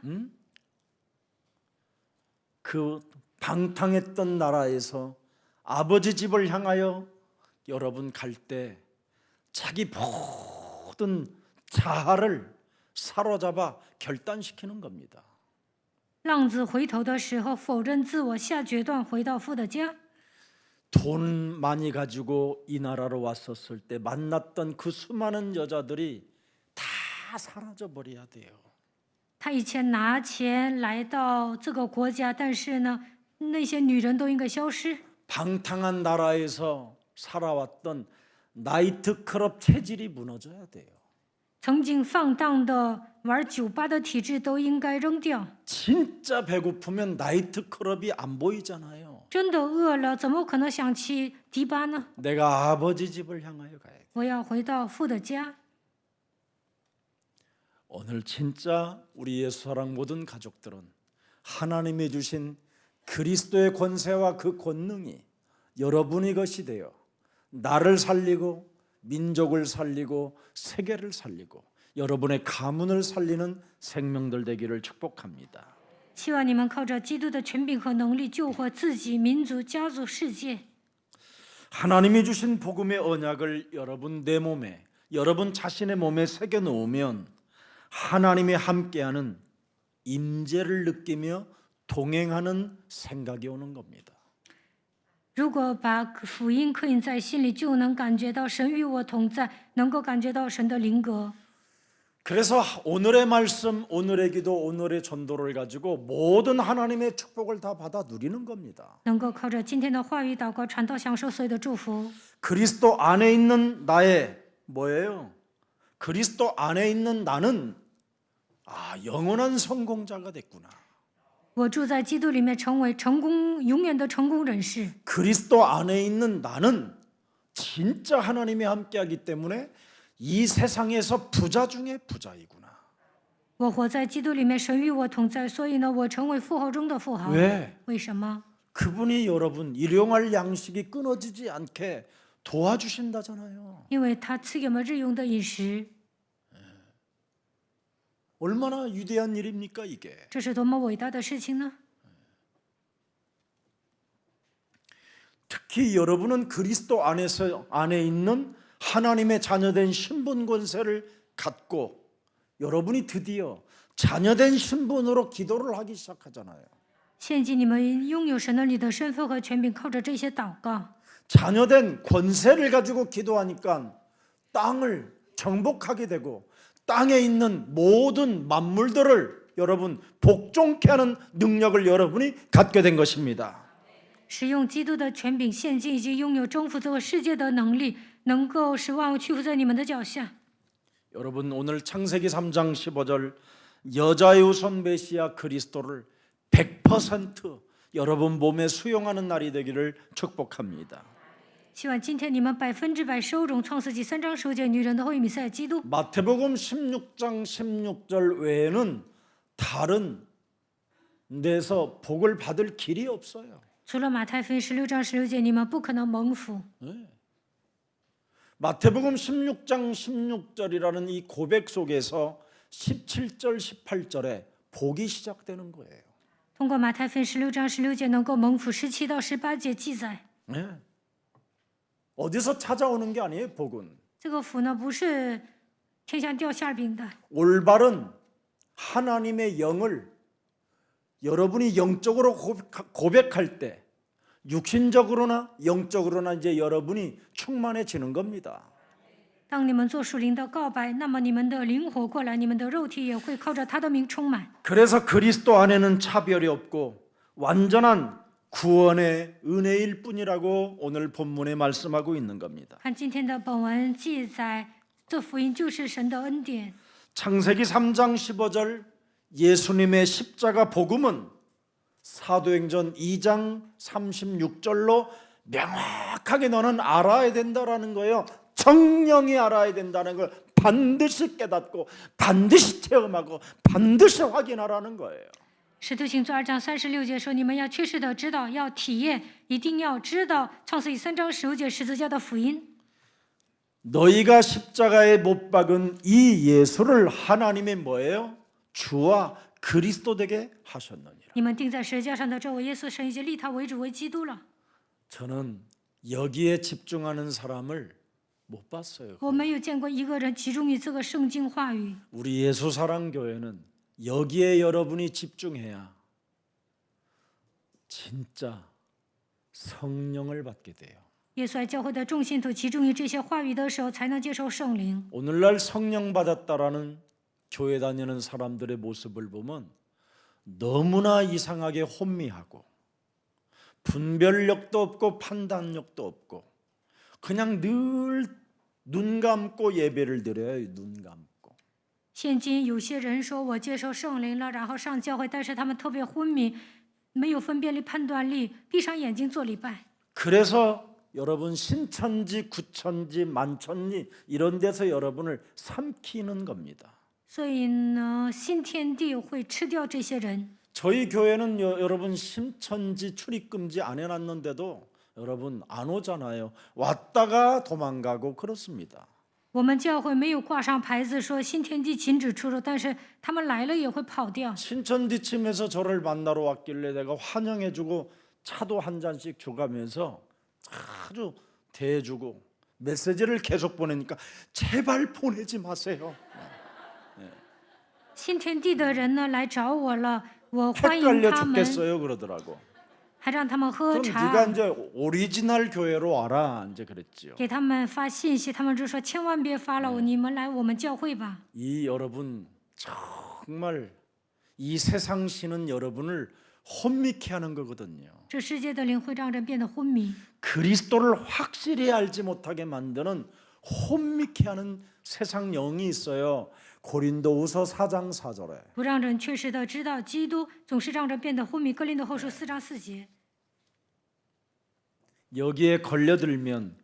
그 방탕했던 나라에서 아버지 집을 향하여 여러분 갈 때 자기 모든 자아를 사로잡아 결단시키는 겁니다.
浪子回头的时候，否认自我，下决断回到父的家。
돈 많이 가지고 이 나라로 왔었을 때 만났던 그 수많은 여자들이 다 사라져 버려야 돼요.
他以前拿钱来到这个国家，但是呢，那些女人都应该消失。
방탕한 나라에서 살아왔던 나이트클럽 체질이 무너져야 돼요.
曾经放荡的玩酒吧的体质都应该扔掉。
진짜 배고프면 나이트클럽이 안 보이잖아요.
真的饿了，怎么可能想起迪巴呢？
내가 아버지 집을 향하여 가야 돼.
我要回到父的家。
오늘 진짜 우리 예수사랑 모든 가족들은 하나님이 주신 그리스도의 권세와 그 권능이 여러분의 것이 되어 나를 살리고 민족을 살리고 세계를 살리고 여러분의 가문을 살리는 생명들 되기를 축복합니다.
希望你们靠着基督的权柄和能力救活自己、民族、家族、世界。
하나님이 주신 복음의 언약을 여러분 내 몸에 여러분 자신의 몸에 새겨 놓으면 하나님이 함께하는 임재를 느끼며 동행하는 생각이 오는 겁니다.
如果把福音刻印在心里，就能感觉到神与我同在，能够感觉到神的灵格。
그래서 오늘의 말씀, 오늘의 기도, 오늘의 전도를 가지고 모든 하나님의 축복을 다 받아 누리는 겁니다.
能够靠着今天的话语祷告传道，享受所有的祝福。
그리스도 안에 있는 나의 뭐예요? 그리스도 안에 있는 나는 영원한 성공자가 됐구나.
我住在基督里面，成为成功永远的成功人士。
그리스도 안에 있는 나는 진짜 하나님이 함께하기 때문에 이 세상에서 부자 중에 부자이구나.
我活在基督里面，神与我同在，所以呢，我成为富豪中的富豪。
왜?
为什么？
그분이 여러분 일용할 양식이 끊어지지 않게 도와주신다잖아요.
因为他赐给我们日用的饮食，
얼마나 위대한 일입니까 이게.
这是多么伟大的事情呢？
특히 여러분은 그리스도 안에 있는 하나님의 자녀된 신분 권세를 갖고 여러분이 드디어 자녀된 신분으로 기도를 하기 시작하잖아요.
现今你们拥有神的你的身份和权柄，靠着这些祷告，
자녀된 권세를 가지고 기도하니까 땅을 정복하게 되고 땅에 있는 모든 만물들을 여러분 복종케 하는 능력을 여러분이 갖게 된 것입니다.
使用基督的权柄，现今已经拥有征服这个世界的能力，能够使万物屈服在你们的脚下。
여러분 오늘 창세기 3장 15절 여자의 후손 메시아 그리스도를 100% 여러분 몸에 수용하는 날이 되기를 축복합니다.
希望今天你们100%收容创世纪3章15节女人的后裔弥赛亚基督。
마태복음 16장 16절 외에는 다른 데서 복을 받을 길이 없어요.
除了马太福音16章16节，你们不可能蒙福。
마태복음 16장 16절이라는 이 고백 속에서 17절 18절에 복이 시작되는 거예요.
通过马太福音16章16节能够蒙福，17到18节记载，
네. 어디서 찾아오는 게 아니에요. 복은
这个福呢不是天上掉馅饼的，
올바른 하나님의 영을 여러분이 영적으로 고백할 때 육신적으로나 영적으로나 이제 여러분이 충만해지는 겁니다.
当你们做属灵的告白，那么你们的灵活过来，你们的肉体也会靠着他的名充满。
그래서 그리스도 안에는 차별이 없고 완전한 구원의 은혜일 뿐이라고 오늘 본문에 말씀하고 있는 겁니다.
看今天的本文记载，这福音就是神的恩典。
창세기 3장 15절 예수님의 십자가 복음은 사도행전 2장 36절로 명확하게 너는 알아야 된다라는 거예요. 정령이 알아야 된다는 걸 반드시 깨닫고 반드시 체험하고 반드시 확인하라는 거예요.
使徒行传2章36节说：“你们要确实的知道，要体验，一定要知道。”创世记3章15节十字架的福音。
너희가 십자가에 못 박은 이 예수를 하나님의 뭐예요? 주와 그리스도 되게 하셨느니라.
你们钉在十字架上的这位耶稣，神已经立他为主为基督了。
저는 여기에 집중하는 사람을 못 봤어요.
我没有见过一个人集中于这个圣经话语。
우리 예수사랑교회는 여기에 여러분이 집중해야 진짜 성령을 받게 돼요.
耶稣爱教会的众信徒集中于这些话语的时候，才能接受圣灵。
오늘날 성령 받았다라는 교회 다니는 사람들의 모습을 보면 너무나 이상하게 혼미하고 분별력도 없고 판단력도 없고 그냥 늘 눈 감고 예배를 드려요. 눈 감고.
现今有些人说我接受圣灵了，然后上教会，但是他们特别昏迷，没有分辨力、判断力，闭上眼睛做礼拜。
그래서 여러분 신천지, 구천지, 만천지 이런 데서 여러분을 삼키는 겁니다.
所以呢，新天地会吃掉这些人。
저희 교회는 여러분 신천지 출입금지 안 해놨는데도 여러분 안 오잖아요. 왔다가 도망가고 그렇습니다.
我们教会没有挂上牌子说新天地禁止出入，但是他们来了也会跑掉。
신천지침에서 저를 만나러 왔길래 내가 환영해주고 차도 한 잔씩 줘가면서 아주 대해주고 메시지를 계속 보내니까 제발 보내지 마세요.
新天地的人呢来找我了，我欢迎
헷갈려
他们，
죽겠어요 그러더라고.
还让他们喝
그럼
茶，
네가 이제 오리지널 교회로 와라 이제 그랬지요.
给他们发信息，他们就说千万别发了，你们来我们教会吧。
이 여러분 정말 이 세상 신은 여러분을 혼미케 하는 거거든요.
这世界的灵会让人变得昏迷，
그리스도를 확실히 알지 못하게 만드는 혼미케 하는 세상 영이 있어요. 고린도후서 4장 4절에
不让人确实的知道基督，总是让人变得昏迷。哥林多后书4章4节。
여기에 걸려들면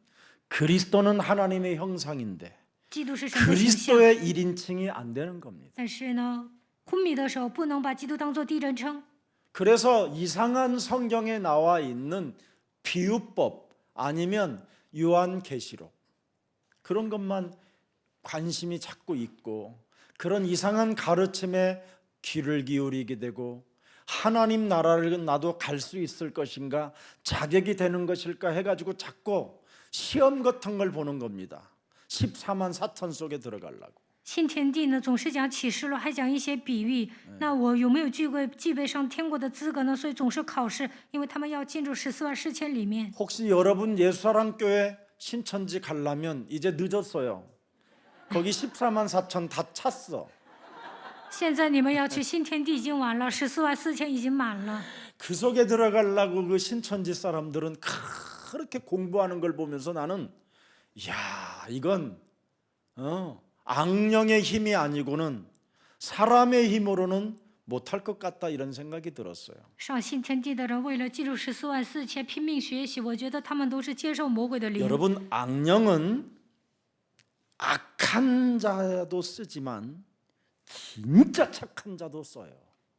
그리스도는 하나님의 형상인데
基督是神的形象，
그리스도의 1인칭이 안 되는 겁니다.
但是呢，昏迷的时候不能把基督当作第一人称。
그래서 이상한 성경에 나와 있는 비유법 아니면 요한계시록 그런 것만 관심이 자꾸 있고 그런 이상한 가르침에 귀를 기울이게 되고 하나님 나라를 나도 갈 수 있을 것인가 자격이 되는 것일까 해가지고 자꾸 시험 같은 걸 보는 겁니다. 14만 4천 속에 들어가려고.
新天地呢，总是讲启示录，还讲一些比喻。那我有没有具备上天国的资格呢？所以总是考试，因为他们要进入14万4千里面。
혹시 여러분 예수사랑교회 신천지 가려면 이제 늦었어요. 거기 14만 4천 다 찼어.
现在你们要去新天地已经晚了，14万4千已经满了。
그 속에 들어가려고 그 신천지 사람들은 그렇게 공부하는 걸 보면서 나는 야 이건 악령의 힘이 아니고는 사람의 힘으로는 못할 것 같다 이런 생각이 들었어요.
上新天地的人为了进入14万4千拼命学习，我觉得他们都是接受魔鬼的灵。
여러분 악령은 악한 자도 쓰지만 진짜 착한 자도 써요.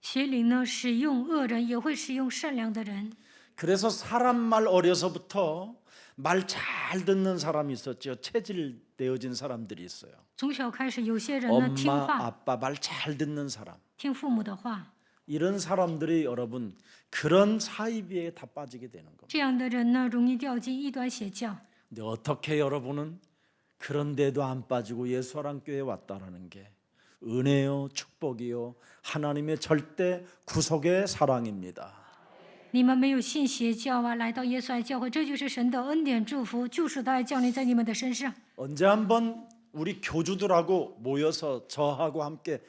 邪灵呢，使用恶人，也会使用善良的人。
그래서 사람 말 어려서부터 말 잘 듣는 사람이 있었죠. 체질되어진 사람들이 있어요.
从小开始，有些人呢听
엄마,
话，
아빠 말 잘 듣는 사람.
听父母的话，
이런 사람들이 여러분 그런 사이비에 다 빠지게 되는 겁니다.
这样的人呢，容易掉进异端邪教。
근데 어떻게 여러분은 그런데도 안 빠지고 예수사랑교회에 왔다라는 게 은혜요, 축복이요, 하나님의 절대 구속의 사랑입니다.
你们没有信邪教啊，来到耶稣爱教会，这就是神的恩典祝福，救赎的爱降临在你们的身上。
언제 한번 우리 교주들하고 모여서 저하고 함께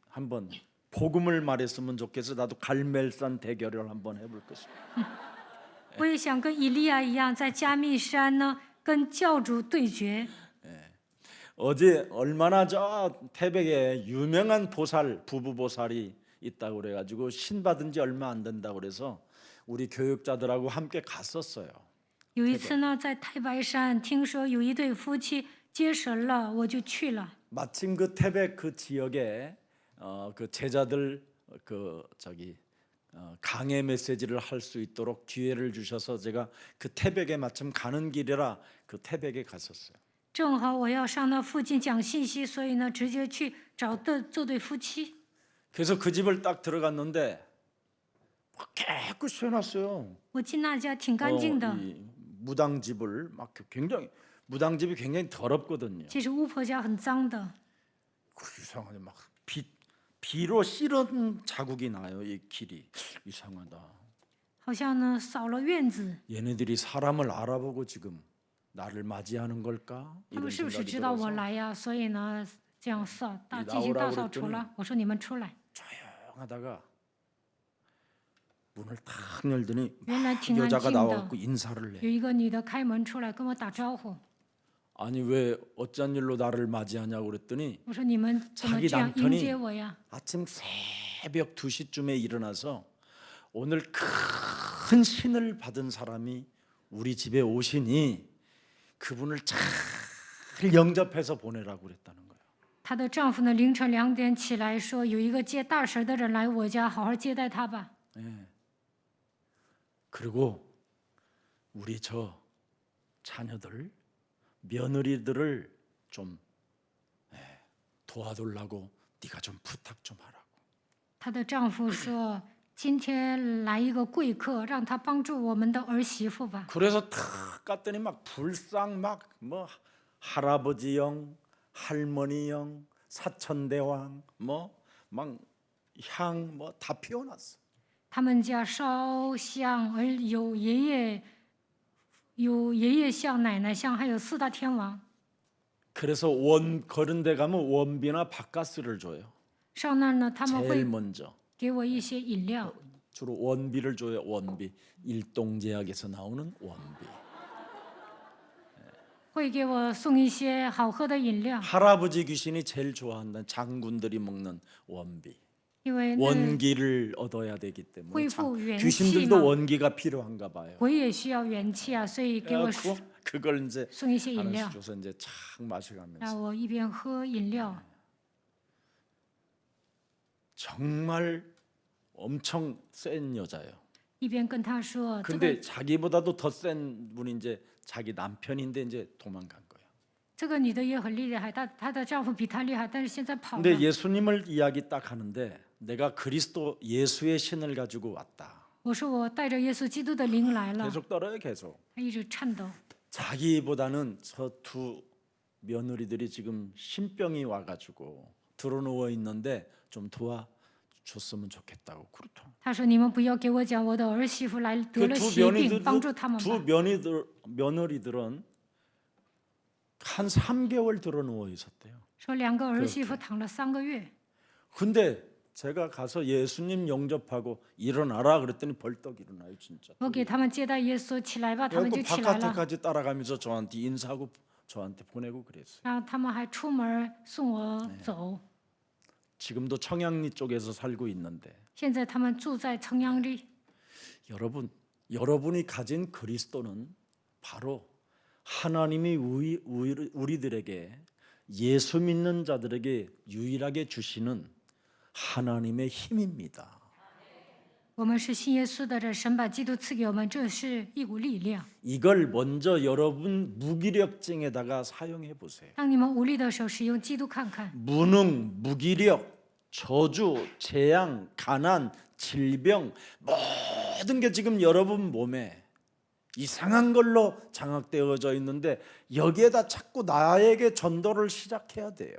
한번 복음을 말했으면 좋겠어. 나도 갈멜산 대결을 한번 해볼 것입니다.
我也想跟以利亚一样，在加密山呢，跟教主对决。
어제 얼마나 저 태백에 유명한 보살 부부 보살이 있다고 그래가지고 신 받은 지 얼마 안 된다고 그래서 우리 교육자들하고 함께 갔었어요.
有一次呢，在太白山听说有一对夫妻接神了，我就去了。
마침 그 태백 그 지역에 그 제자들 강해 메시지를 할 수 있도록 기회를 주셔서 제가 그 태백에 마침 가는 길이라 그 태백에 갔었어요.
正好我要上那附近讲信息，所以呢，直接去找这对夫妻。
그래서 그 집을 딱 들어갔는데 깨끗이 해놨어요.
我进那家挺干净的，
이 무당집을 막 굉장히 무당집이 굉장히 더럽거든요.
其实巫婆家很脏的，
이상하게 막 비로 씨른 자국이 나요. 이 길이 이상하다.
好像呢扫了院子。
얘네들이 사람을 알아보고 지금 나를 맞이하는 걸까?
他们
이런
是不是
생각이
知道我
들어서
来呀？所以呢，这样
你
进行大扫除
나오라고
了。我说你们出来，
조용하다가 문을 탁 열더니
原来
막
挺安
여자가
静的。
나와갖고 인사를 해.
有一个女的开门出来跟我打招呼，
아니 왜 어쩐 일로 나를 맞이하냐고 그랬더니
我说你们怎么
자기
这样迎
남편이
接我呀？
아침 새벽 2시쯤에 일어나서 오늘 큰 신을 받은 사람이 우리 집에 오시니 그분을 잘 영접해서 보내라고 그랬다는 거예요.
她的丈夫呢，凌晨2点起来说，有一个接大神的人来我家，好好接待他吧。
예. 그리고 우리 저 자녀들 며느리들을 좀 도와달라고 네가 좀 부탁 좀 하라고.
她的丈夫说，今天来一个贵客，让他帮助我们的儿媳妇吧。
그래서 탁 갔더니 막 불상 막 뭐 할아버지형, 할머니형, 사천대왕 뭐 막 향 뭐 다 피워놨어.
他们家烧香，而有爷爷像、奶奶像，还有4大天王。
그래서 그런 데 가면 원비나 밥가스를 줘요.
上那儿呢，他们
제일
会
먼저
给我一些饮料，
주로 원비를 줘요. 원비 일동제약에서 나오는 원비.
会给我送一些好喝的饮料，
할아버지 귀신이 제일 좋아한다는 장군들이 먹는 원비.
因为
원기를 얻어야 되기 때문에
恢复元气
귀신들도
嘛，
원기가 필요한가 봐요.
鬼也需要元气啊，所以给我
그걸 이제
送一些饮
하나씩
料，
줘서 이제 착 마셔가면서
让我一边喝饮料。
정말 엄청 센 여자예요.
一边跟他说，这
근데
个
자기보다도 더 센 분이 이제 자기 남편인데 이제 도망간 거예요.
这个女的也很厉害，她的丈夫比她厉害，但是现在跑了。
근데 예수님을 이야기 딱 하는데 내가 그리스도 예수의 신을 가지고 왔다.
我说我带着耶稣基督的灵来了，
계속 떨어요, 계속.
她一直颤抖。
자기보다는 저 두 며느리들이 지금 신병이 와가지고 들어누워 있는데 좀 도와줬으면 좋겠다고 그렇다.
她说：“你们不要给我讲我的儿媳妇来得了
그
血病，帮助他们
두
吧。
며느리들은 한 3개월 들어누워 있었대요.
说两个儿媳妇躺了3个月，
근데 제가 가서 예수님 영접하고 일어나라 그랬더니 벌떡 일어나요, 진짜.
我给他们接待耶稣起来吧，他们
그래갖고
就起来了。
바깥에까지 따라가면서 저한테 인사하고 저한테 보내고 그랬어요.
然后他们还出门送我走。
지금도 청양리 쪽에서 살고 있는데
现在他们住在城阳里。
여러분이 가진 그리스도는 바로 하나님이 우리들에게 예수 믿는 자들에게 유일하게 주시는 하나님의 힘입니다.
我们是信耶稣的人，神把基督赐给我们，这是一股力量。
이걸 먼저 여러분 무기력증에다가 사용해 보세요.
当你们无力的时候，使用基督看看。
무능, 무기력, 저주, 재앙, 가난, 질병 모든 게 지금 여러분 몸에 이상한 걸로 장악되어져 있는데 여기에다 자꾸 나에게 전도를 시작해야 돼요.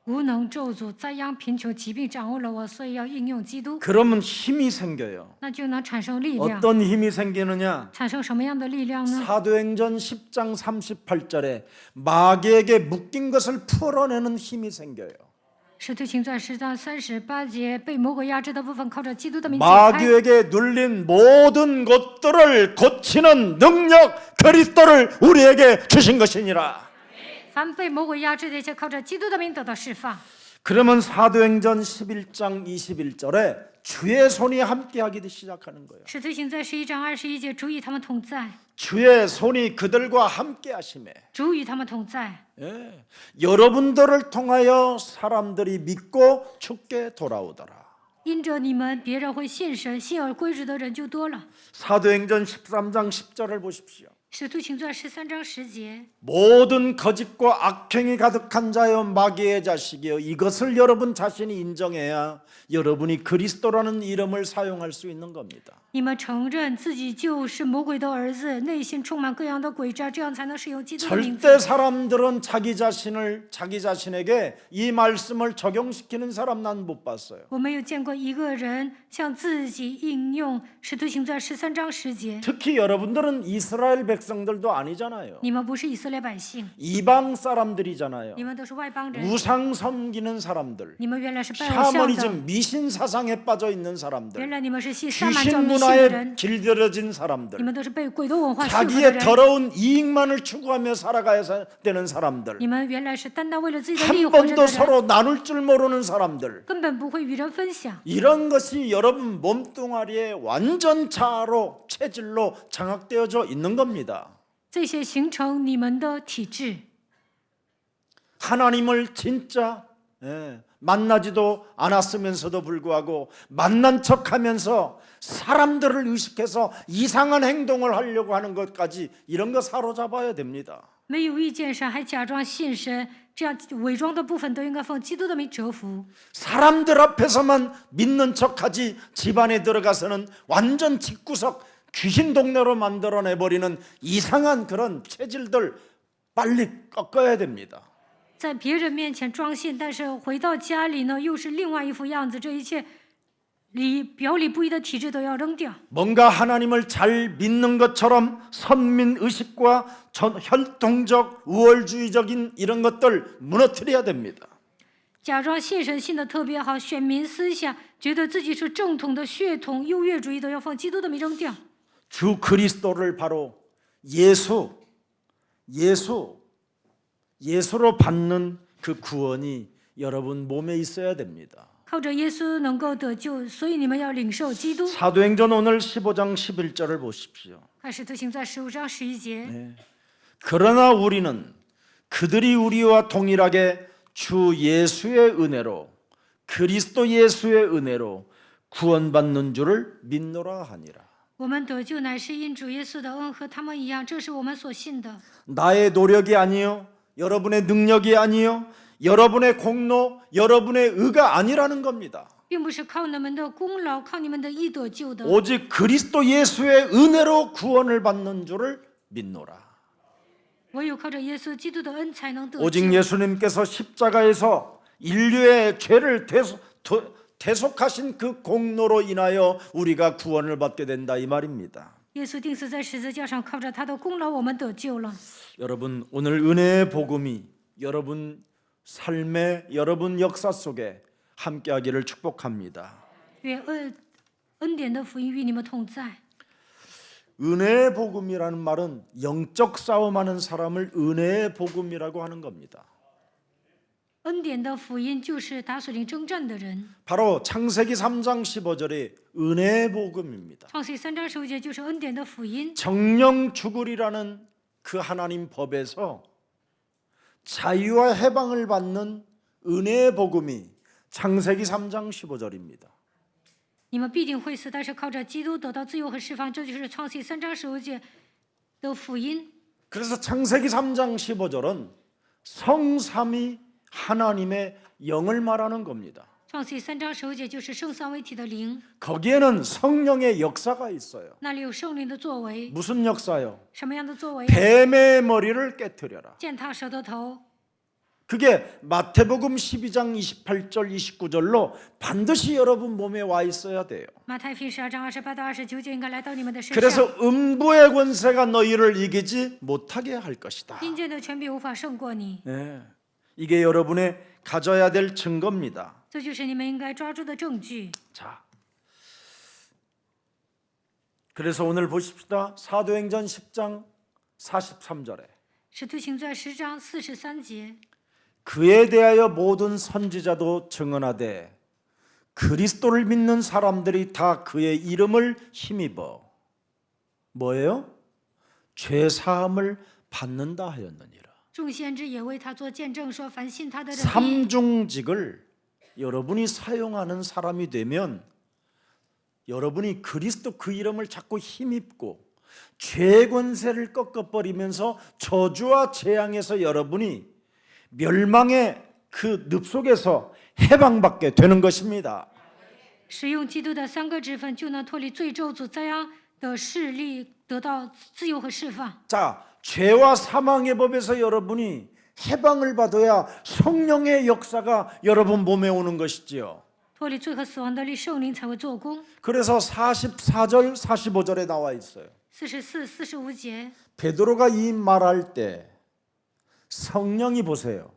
无能、咒诅、灾殃、贫穷、疾病掌握了我，所以要应用基督，
그러면 힘이 생겨요.
那就能产生力量。
어떤 힘이 생기느냐?
产生什么样的力量呢？
사도행전 10장 38절에 마귀에게 묶인 것을 풀어내는 힘이 생겨요.
使徒行传10章38节，被魔鬼压制的部分，靠着基督的名解开。
마귀에게 눌린 모든 것들을 고치는 능력 그리스도를 우리에게 주신 것이니라.
凡被魔鬼压制的一切，靠着基督的名得到释放。
그러면 사도행전 11장 21절에 주의 손이 함께하기 시작하는 거예요.
使徒行传11章21节，主与他们同在，
주의 손이 그들과 함께하심에
主与他们同在。
예, 여러분들을 통하여 사람들이 믿고 죽게 돌아오더라.
因着你们，别人会信神，信而归主的人就多了。
사도행전 13장 10절을 보십시오.
使徒行传13章10节，
모든 거짓과 악행이 가득한 자여 마귀의 자식이여 이것을 여러분 자신이 인정해야 여러분이 그리스도라는 이름을 사용할 수 있는 겁니다.
你们承认自己就是魔鬼的儿子，内心充满各样的诡诈，这样才能使用基督的名字。
절대 사람들은 자기 자신에게 이 말씀을 적용시키는 사람 난 못 봤어요.
我没有见过一个人向自己应用使徒行传13章10节。
특히 여러분들은 이스라엘 백성들도 아니잖아요.
你们不是以色列百姓，
이방 사람들이잖아요.
你们都是外邦人，
우상 섬기는 사람들,
你们原来是拜偶像的，
샤머니즘 미신 사상에 빠져 있는 사람들,
原来你们是信萨满教
귀신
迷信的
문화에
人，
길들여진 사람들,
你们都是被鬼的文化束缚的
자기의
人，
더러운 이익만을 추구하며 살아가야 되는 사람들,
你们原来是单单为了自己的利益
한
活着
번도
的人，
서로 나눌 줄 모르는 사람들.
根本不会与人分享。
이런 것이 여러분 몸뚱아리에 완전차로 체질로 장악되어져 있는 겁니다.
这些形成你们的体质。
하나님을 진짜 만나지도 않았으면서도 불구하고 만난 척하면서 사람들을 의식해서 이상한 행동을 하려고 하는 것까지 이런 거 사로잡아야 됩니다.
没有遇见神还假装信神，这样伪装的部分都应该奉基督的名折服。
사람들 앞에서만 믿는 척하지 집안에 들어가서는 완전 집구석 귀신 동네로 만들어내버리는 이상한 그런 체질들 빨리 꺾어야 됩니다.
在别人面前装信，但是回到家里呢，又是另外一副样子。这一切表里不一的体质都要扔掉。
뭔가 하나님을 잘 믿는 것처럼 선민 의식과 혈통적 우월주의적인 이런 것들 무너뜨려야 됩니다.
假装信神信的特别好，选民思想，觉得自己是正统的血统，优越主义都要奉基督的名扔掉。
주 그리스도를 바로 예수 예수로 받는 그 구원이 여러분 몸에 있어야 됩니다.
靠着耶稣能够得救，所以你们要领受基督。
사도행전 오늘 15장 11절을 보십시오.
看使徒行传15章11节。
네. 그러나 우리는 그들이 우리와 동일하게 주 예수의 은혜로 그리스도 예수의 은혜로 구원받는 줄을 믿노라 하니라.
我们得救乃是因主耶稣的恩，和他们一样，这是我们所信的。
나의 노력이 아니요, 여러분의 능력이 아니요, 여러분의 공로, 여러분의 의가 아니라는 겁니다.
并不是靠你们的功劳，靠你们的义得救的，
오직 그리스도 예수의 은혜로 구원을 받는 줄을 믿노라.
唯有靠着耶稣基督的恩才能得救。
오직 예수님께서 십자가에서 인류의 죄를 대속하신 그 공로로 인하여 우리가 구원을 받게 된다 이 말입니다.
耶稣钉死在十字架上，靠着他的功劳，我们得救了。
여러분 오늘 은혜의 복음이 여러분 삶의 여러분 역사 속에 함께하기를 축복합니다.
愿恩典的福音与你们同在。
은혜의 복음이라는 말은 영적 싸움하는 사람을 은혜의 복음이라고 하는 겁니다.
恩典的福音就是打属灵征战的人。
바로 창세기 3장 15절의 은혜의 복음입니다.
创世3章15节就是恩典的福音。
정령 죽으리라는 그 하나님 법에서 자유와 해방을 받는 은혜의 복음이 창세기 3장 15절입니다.
你们必定会死，但是靠着基督得到自由和释放，这就是创世3章15节的福音。
그래서 창세기 3장 15절은 성삼위 하나님의 영을 말하는 겁니다.
创世3章15节就是圣三位体的灵，
거기에는 성령의 역사가 있어요.
那里有圣灵的作为。
무슨 역사요?
什么样的作为？
뱀의 머리를 깨뜨려라.
践踏蛇的头。
그게 마태복음 12장 28절 29절로 반드시 여러분 몸에 와 있어야 돼요.
马太福音12章28到29节应该来到你们的身上。
그래서 음부의 권세가 너희를 이기지 못하게 할 것이다.
阴间的权柄无法胜过你，
네, 이게 여러분의 가져야 될 증거입니다.
这就是你们应该抓住的证据。
자, 그래서 오늘 보십시다. 사도행전 10장 43절에
使徒行传10章43节，
그에 대하여 모든 선지자도 증언하되 그리스도를 믿는 사람들이 다 그의 이름을 힘입어 뭐예요? 죄 사함을 받는다 하였느니라.
众先知也为他做见证，说凡信他的人必，
삼중직을 여러분이 사용하는 사람이 되면 여러분이 그리스도 그 이름을 자꾸 힘입고 죄의 권세를 꺾어버리면서 저주와 재앙에서 여러분이 멸망의 그 늪 속에서 해방받게 되는 것입니다.
使用基督的3个职分，就能脱离罪咒诅灾殃的势力，得到自由和释放。
자, 죄와 사망의 법에서 여러분이 해방을 받아야 성령의 역사가 여러분 몸에 오는 것이지요.
脱离罪和死亡的力，圣灵才会做工。
그래서 44절 45절에 나와 있어요.
44、45节，
베드로가 이 말할 때 성령이 보세요.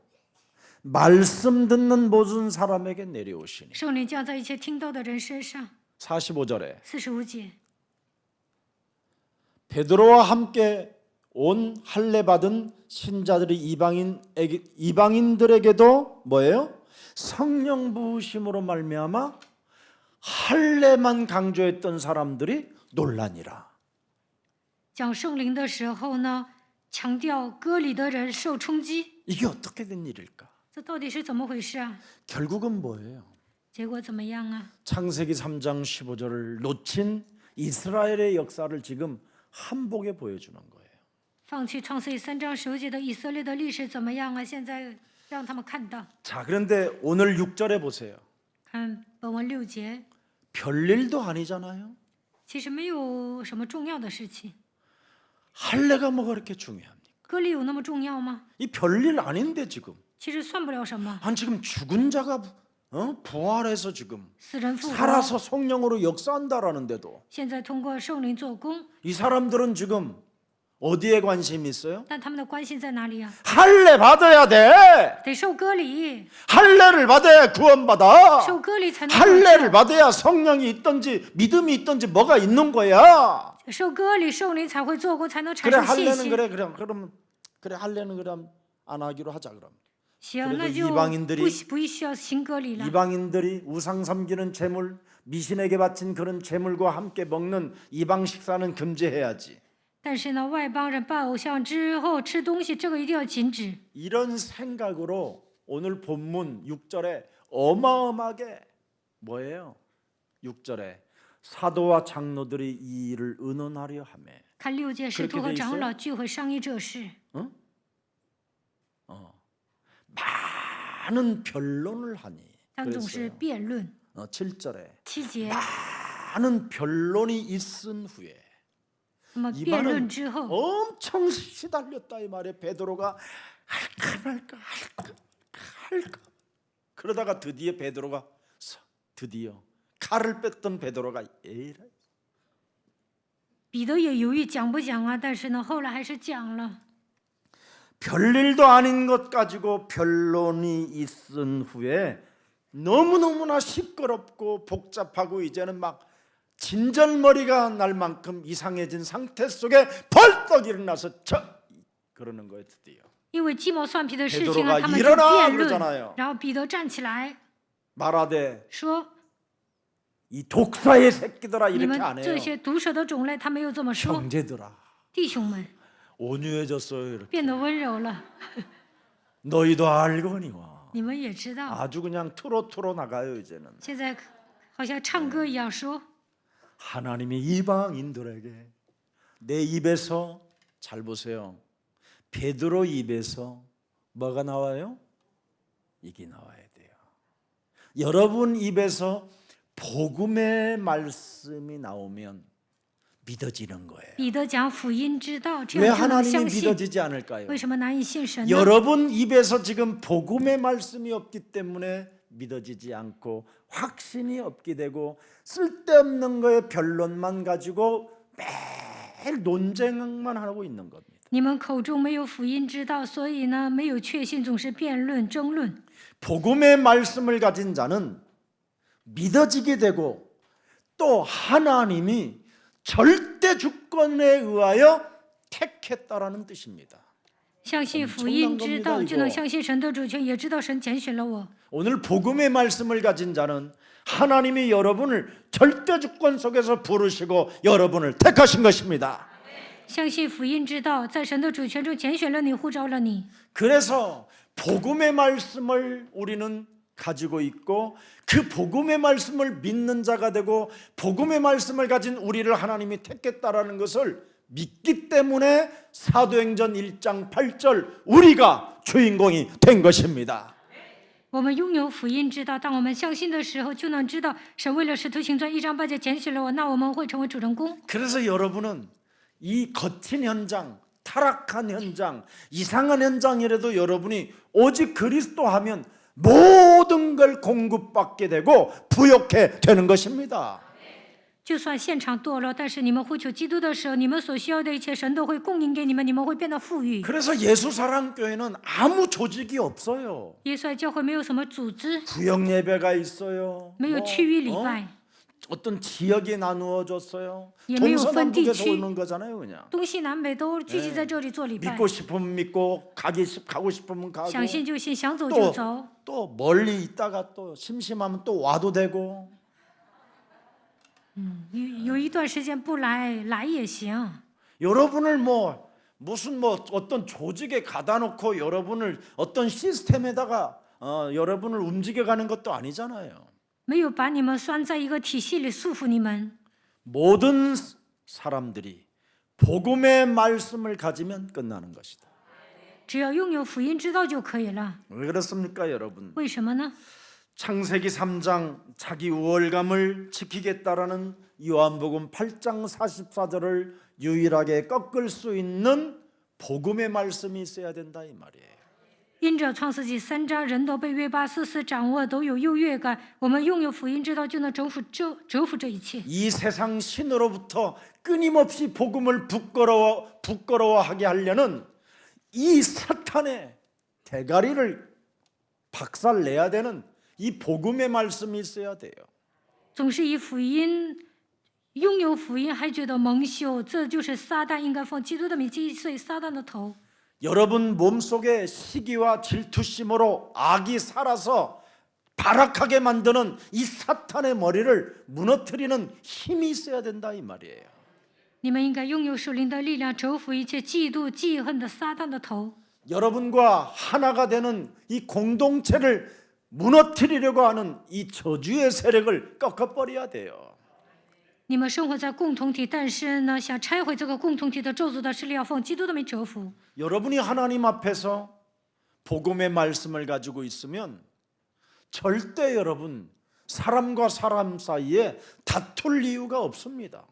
말씀 듣는 모든 사람에게 내려오시니.
圣灵降在一切听到的人身上。
45절에
45节，
베드로와 함께 온 할례 받은 신자들이 이방인들에게도 뭐예요? 성령 부으심으로 말미암아 할례만 강조했던 사람들이 논란이라.
讲圣灵的时候呢，强调割礼的人受冲击，
이게 어떻게 된 일일까?
这到底是怎么回事啊？
결국은 뭐예요?
结果怎么样啊？
창세기 3장 15절을 놓친 이스라엘의 역사를 지금 한복에 보여주는 거예요.
放弃创世3章15节的以色列的历史怎么样啊？现在让他们看到。
자, 그런데 오늘 6절에 보세요.
看本文6节，
별일도 아니잖아요.
其实没有什么重要的事情。
할례가 뭐가 그렇게 중요합니까?
割礼有那么重要吗？
이 별일 아닌데 지금.
其实算不了什么。
아니 지금 죽은 자가 부활해서 지금
死人复活，
살아서 성령으로 역사한다라는데도
现在通过圣灵做工，
이 사람들은 지금 어디에 관심이 있어요?
但他们的关心在哪里啊？
할례 받아야 돼.
得受割礼，
할례를 받아야 구원받아.
受割礼才能得
할례를
救。
받아야 성령이 있든지 믿음이 있든지 뭐가 있는 거야.
受割礼，圣灵才会做工，才能产
그래
生信
할례는
心。
그래 그러면 그래 할래는 그럼 안 하기로 하자 그럼.
行，
그래도
那就
이방인들이
不需要行割礼了。
이방인들이 우상 섬기는 제물, 미신에게 바친 그런 제물과 함께 먹는 이방 식사는 금지해야지.
但是呢，外邦人拜偶像之后吃东西，这个一定要禁止。
이런 생각으로 오늘 본문 6절에 어마어마하게 뭐예요? 6절에 사도와 장로들이 이 일을 의논하려 하며
看6节，使徒和长老聚会商议这事，
많은 변론을 하니
他们总是
그랬어요.
辩论。
7절에
7节，
많은 변론이 있은 후에
那么
이
辩论
말은
之后，
엄청 시달렸다 이 말에 베드로가 할까 그러다가 드디어 베드로가 드디어 칼을 뺐던 베드로가 에이라
彼得也犹豫讲不讲啊，但是呢，后来还是讲了。
별일도 아닌 것 가지고 변론이 있은 후에 너무너무나 시끄럽고 복잡하고 이제는 막 진절머리가 날 만큼 이상해진 상태 속에 벌떡 일어나서 그러는 거예요 드디어.
因为鸡毛蒜皮的事情啊，
베드로가
他们就
일어나
辩论
그러잖아요. 。
然后彼得站起来
말하되
说
이 독사의 새끼들아 ：“
你
이렇게
们
안
这
해요.
些毒蛇的种类，他没有这么说。
형제들아
弟兄们
온유해졌어요 이렇게.
变得温柔了，
너희도 알거니와
你们也知道。
아주 그냥 투로 나가요 이제는.
现在好像唱歌一样说，
하나님이 이방인들에게 내 입에서 잘 보세요. 베드로 입에서 뭐가 나와요? 이게 나와야 돼요. 여러분 입에서 복음의 말씀이 나오면 믿어지는 거예요.
彼得讲福音之道，这
왜
样就能
하나님이
相信。
믿어지지 않을까요?
为什么难以信神呢？
여러분 입에서 지금 복음의 말씀이 없기 때문에 믿어지지 않고 확신이 없게 되고 쓸데없는 거에 변론만 가지고 매일 논쟁만 하고 있는 겁니다.
你们口中没有福音之道，所以呢，没有确信，总是辩论争论。
복음의 말씀을 가진 자는 믿어지게 되고 또 하나님이 절대 주권에 의하여 택했다라는 뜻입니다.
相信福音之道，
엄청난 겁니다,
就能
이거.
相信神的主权，也知道神拣选了我。
오늘 복음의 말씀을 가진 자는 하나님이 여러분을 절대 주권 속에서 부르시고 여러분을 택하신 것입니다.
相信福音之道，在神的主权中拣选了你，呼召了你。
그래서 복음의 말씀을 우리는 가지고 있고 그 복음의 말씀을 믿는 자가 되고 복음의 말씀을 가진 우리를 하나님이 택했다라는 것을 믿기 때문에 사도행전 1장 8절 우리가 주인공이 된 것입니다.
我们拥有福音之道，当我们相信的时候，就能知道神为了使徒行传1章8节拣选了我，那我们会成为主人公。
그래서 여러분은 이 거친 현장, 타락한 현장, 이상한 현장이라도 여러분이 오직 그리스도 하면 모든 걸 공급받게 되고 부욕해 되는 것입니다.
就算现场堕落，但是你们呼求基督的时候，你们所需要的一切神都会供应给你们，你们会变得富裕。
그래서 예수사랑교회는 아무 조직이 없어요.
耶稣爱教会没有什么组织，
구역 예배가 있어요.
没有区域礼拜，
어떤 지역이 나누어졌어요.
也没有分地
동서남북에서
区，
오는 거잖아요, 그냥.
东西南北都聚集在这里做礼拜。
믿고 싶으면 믿고 가고 싶으면 가고
想信就信，想走就走。
또 멀리 있다가 또 심심하면 또 와도 되고
有一段时间不来，来也行。
여러분을 무슨 어떤 조직에 가다 놓고 여러분을 어떤 시스템에다가 여러분을 움직여가는 것도 아니잖아요.
没有把你们拴在一个体系里束缚你们。
모든 사람들이 복음의 말씀을 가지면 끝나는 것이다.
只要拥有福音之道就可以了。
왜 그렇습니까, 여러분?
为什么呢？
창세기 3장 자기 우월감을 지키겠다라는 요한복음 8장 44절을 유일하게 꺾을 수 있는 복음의 말씀이 있어야 된다 이 말이에요.
因着创世纪3章，人都被约巴斯掌握，都有优越感。我们拥有福音之道，就能征服这一切。
이 세상 신으로부터 끊임없이 복음을 부끄러워하게 하려는 이 사탄의 대가리를 박살내야 되는 이 복음의 말씀이 있어야 돼요.
总是以福音拥有福音，还觉得蒙羞，这就是撒旦应该奉基督的名击碎撒旦的头。
여러분 몸속에 시기와 질투심으로 악이 살아서 발악하게 만드는 이 사탄의 머리를 무너뜨리는 힘이 있어야 된다 이 말이에요.
你们应该拥有属灵的力量，折服一切嫉妒、记恨的撒旦的头。
여러분과 하나가 되는 이 공동체를 무너뜨리려고 하는 이 저주의 세력을 꺾어버려야 돼요.
你们生活在共同体，但是呢，想拆毁这个共同体的咒诅的势力要奉基督的名折服。
여러분이 하나님 앞에서 복음의 말씀을 가지고 있으면 절대 여러분 사람과 사람 사이에 다툴 이유가 없습니다.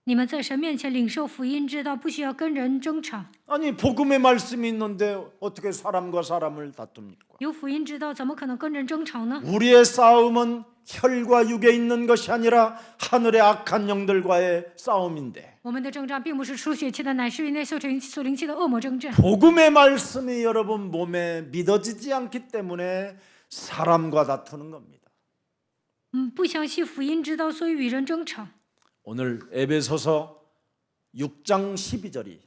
你们在神面前领受福音，知道不需要跟人争吵。
아니 복음의 말씀이 있는데 어떻게 사람과 사람을 다툽니까?
有福音知道，怎么可能跟人争吵呢？
우리의 싸움은 혈과 육에 있는 것이 아니라 하늘의 악한 영들과의 싸움인데
我们的征战并不是出血气的，乃是与那属灵气的恶魔争战。
복음의 말씀이 여러분 몸에 믿어지지 않기 때문에 사람과 다투는 겁니다.
不相信福音知道，所以与人争吵。
오늘 에베소서 6장 12절이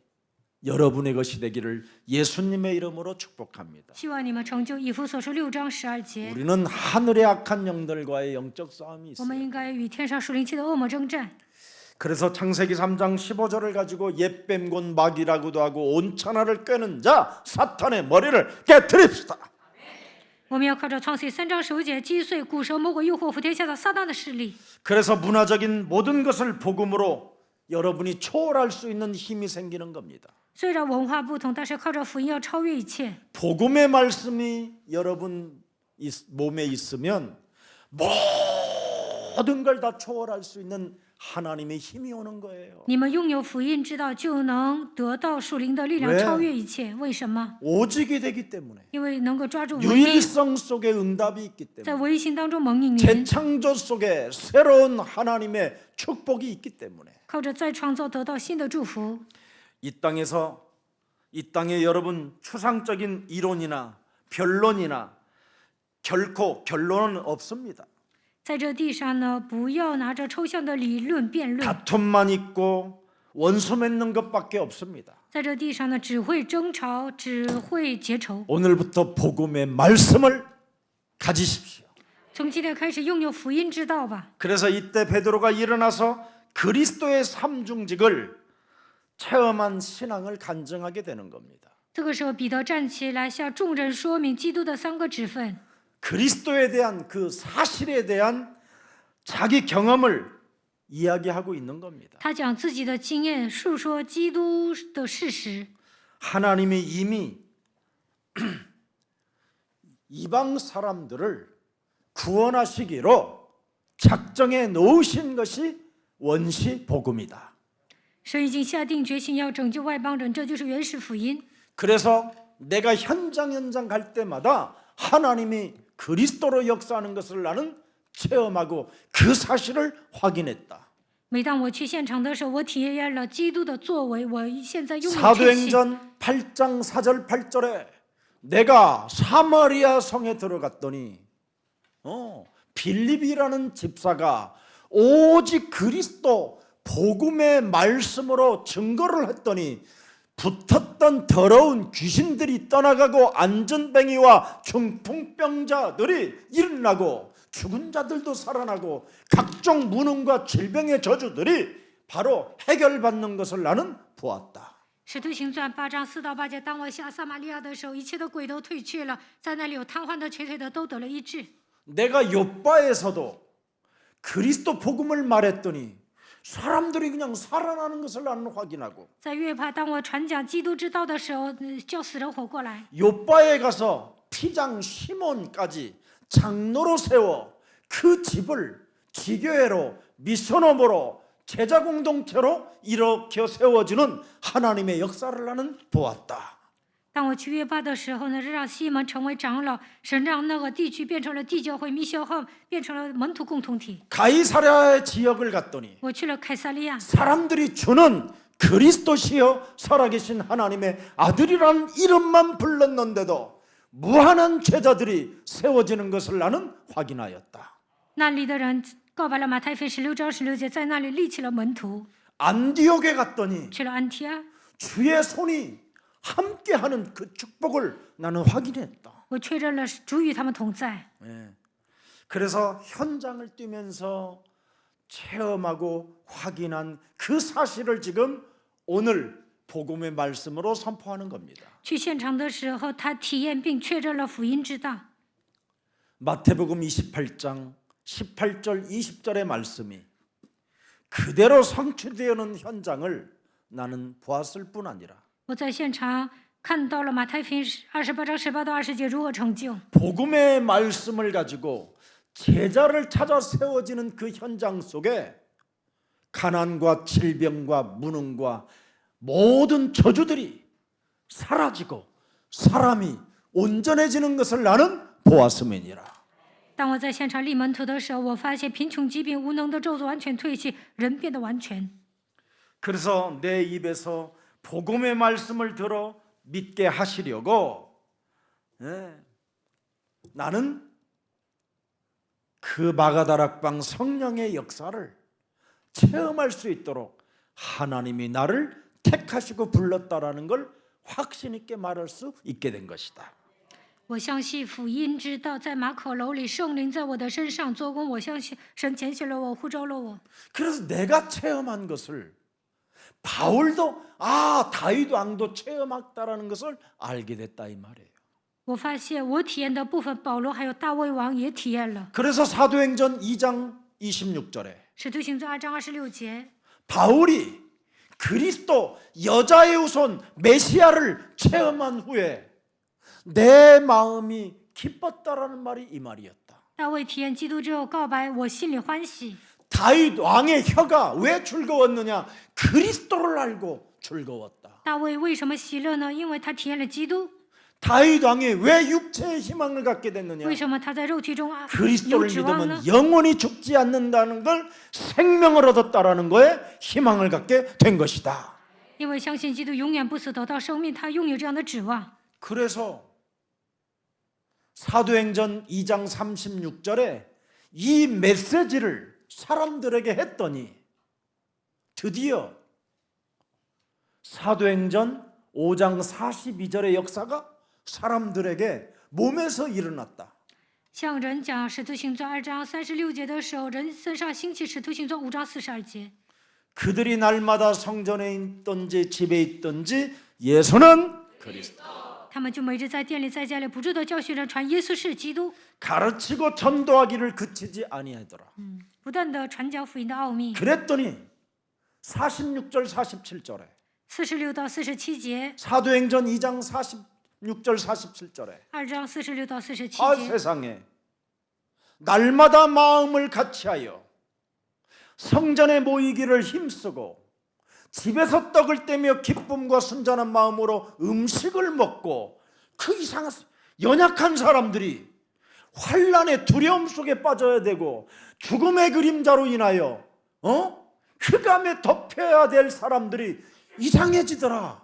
여러분의 것이 되기를 예수님의 이름으로 축복합니다.
希望你们成就以弗所书6章12节。
우리는 하늘의 악한 영들과의 영적 싸움이
我们
있어요.
应该与天上属灵气的恶魔征战。
그래서 창세기 3장 15절을 가지고 옛뱀 곧 마귀라고도 하고 온 천하를 꿰는 자 사탄의 머리를 깨트립시다.
我们要靠着创世3章15节击碎古蛇魔鬼诱惑伏天下的撒旦的势力。
그래서 문화적인 모든 것을 복음으로 여러분이 초월할 수 있는 힘이 생기는 겁니다.
虽然文化不同，但是靠着福音要超越一切。
복음의 말씀이 여러분 몸에 있으면 모든 걸 다 초월할 수 있는 하나님의 힘이 오는 거예요.
你们拥有福音知道，就能得到属灵的力量，
왜
超越一切。为什么？
오직이 되기 때문에
因为能够抓住唯一，
유일성 속에 응답이 있기
在
때문에
唯一性当中蒙应允，
재창조 속에 새로운 하나님의 축복이 있기 때문에
靠着再创造得到新的祝福。
이 땅에 여러분 추상적인 이론이나 변론이나 결코 결론은 없습니다.
在这地上呢，不要拿着抽象的理论辩论。
다툼만 있고 원수 맺는 것밖에 없습니다.
在这地上呢，只会争吵，只会结仇。
오늘부터 복음의 말씀을 가지십시오.
从今天开始，拥有福音之道吧。
그래서 이때 베드로가 일어나서 그리스도의 삼중직을 체험한 신앙을 간증하게 되는 겁니다.
这个时候，彼得站起来，向众人说明基督的3个职分。
그리스도에 대한 그 사실에 대한 자기 경험을 이야기하고 있는 겁니다.
他讲自己的经验，述说基督的事实。
하나님이 이미 이방 사람들을 구원하시기로 작정해 놓으신 것이 원시 복음이다.
神已经下定决心要拯救外邦人，这就是原始福音。
그래서 내가 현장 갈 때마다 하나님이 그리스도로 역사하는 것을 나는 체험하고 그 사실을 확인했다.
每当我去现场的时候，我体验了基督的作为。我现在拥有确信。
사도행전 8장 4절 8절에 내가 사마리아 성에 들어갔더니 빌립이라는 집사가 오직 그리스도 복음의 말씀으로 증거를 했더니 붙었던 더러운 귀신들이 떠나가고 안전뱅이와 중풍병자들이 일어나고 죽은 자들도 살아나고 각종 무능과 질병의 저주들이 바로 해결받는 것을 나는 보았다.
使徒行传8章4到8节，当我下撒玛利亚的时候，一切的鬼都退去了，在那里有瘫痪的、瘸腿的都得了医治。
내가 요바에서도 그리스도 복음을 말했더니 사람들이 그냥 살아나는 것을 나는 확인하고
在约帕，当我传讲基督之道的时候，叫死人活过来。
요바에 가서 피장 시몬까지 장로로 세워 그 집을 지교회로 미션업으로 제자 공동체로 일으켜 세워지는 하나님의 역사를 나는 보았다.
当我去约帕的时候呢，让西门成为长老，神让那个地区变成了地教会，密修后变成了门徒共同体。
가이사랴의 지역을 갔더니
我去了凯撒利亚，
사람들이 주는 그리스도시여 살아계신 하나님의 아들이라는 이름만 불렀는데도 무한한 제자들이 세워지는 것을 나는 확인하였다.
那里的人告白了马太福音16章16节，在那里立起了门徒。
안디옥에 갔더니
去了安提阿，
주의 손이 함께하는 그 축복을 나는 확인했다.
我确认了主与他们同在。
예. 그래서 현장을 뛰면서 체험하고 확인한 그 사실을 지금 오늘 복음의 말씀으로 선포하는 겁니다.
去现场的时候，他体验并确认了福音之道。
마태복음 28장 18절 20절의 말씀이 그대로 성취되는 현장을 나는 보았을 뿐 아니라
我在现场看到了马太福音28章18到20节如何成就。
복음의 말씀을 가지고 제자를 찾아 세워지는 그 현장 속에 가난과 질병과 무능과 모든 저주들이 사라지고 사람이 온전해지는 것을 나는 보았음이니라.
当我在现场立门徒的时候，我发现贫穷、疾病、无能的咒诅完全退去，人变得完全。
그래서 내 입에서 복음의 말씀을 들어 믿게 하시려고 나는 그 마가다락방 성령의 역사를 체험할 수 있도록 하나님이 나를 택하시고 불렀다라는 걸 확신 있게 말할 수 있게 된 것이다.
我相信福音之道在马可楼里，圣灵在我的身上做工。我相信神拣选了我，呼召了我。
그래서 내가 체험한 것을 바울도 다윗 왕도 체험했다라는 것을 알게 됐다 이 말이에요.
我发现我体验的部分，保罗还有大卫王也体验了。
그래서 사도행전 2장 26절에
使徒行传2章26节，
바울이 그리스도 여자의 후손 메시아를 체험한 후에 내 마음이 기뻤다라는 말이 이 말이었다.
大卫体验基督之后告白，我心里欢喜。
다윗 왕의 혀가 왜 즐거웠느냐? 그리스도를 알고 즐거웠다.
大卫为什么喜乐呢？因为他体验了基督。
다윗 왕이 왜 육체의 희망을 갖게 됐느냐?
为什么他在肉体中有
그리스도를
指望呢？
믿으면 영원히 죽지 않는다는 걸 생명을 얻었다라는 거에 희망을 갖게 된 것이다.
因为相信基督永远不死，得到生命，他拥有这样的指望。
그래서 사도행전 2장 36절에 이 메시지를 사람들에게 했더니 드디어 사도행전 5장 42절의 역사가 사람들에게 몸에서 일어났다.
向人讲使徒行传2章36节的时候，人身上兴起使徒行传5章42节。
그들이 날마다 성전에 있든지 집에 있든지 예수는 그리스도.
他们就每日在店里在家里不住的教训人传耶稣是基督，
가르치고 전도하기를 그치지 아니하더라.
不断的传讲福音的奥秘。
그랬더니 46절 47절에
46到47节，
사도행전 2장 46절 47절에
2章46到47节。
세상에 날마다 마음을 같이하여 성전에 모이기를 힘쓰고 집에서 떡을 떼며 기쁨과 순전한 마음으로 음식을 먹고 그 이상한 연약한 사람들이 환난의 두려움 속에 빠져야 되고 죽음의 그림자로 인하여 흑암에 덮여야 될 사람들이 이상해지더라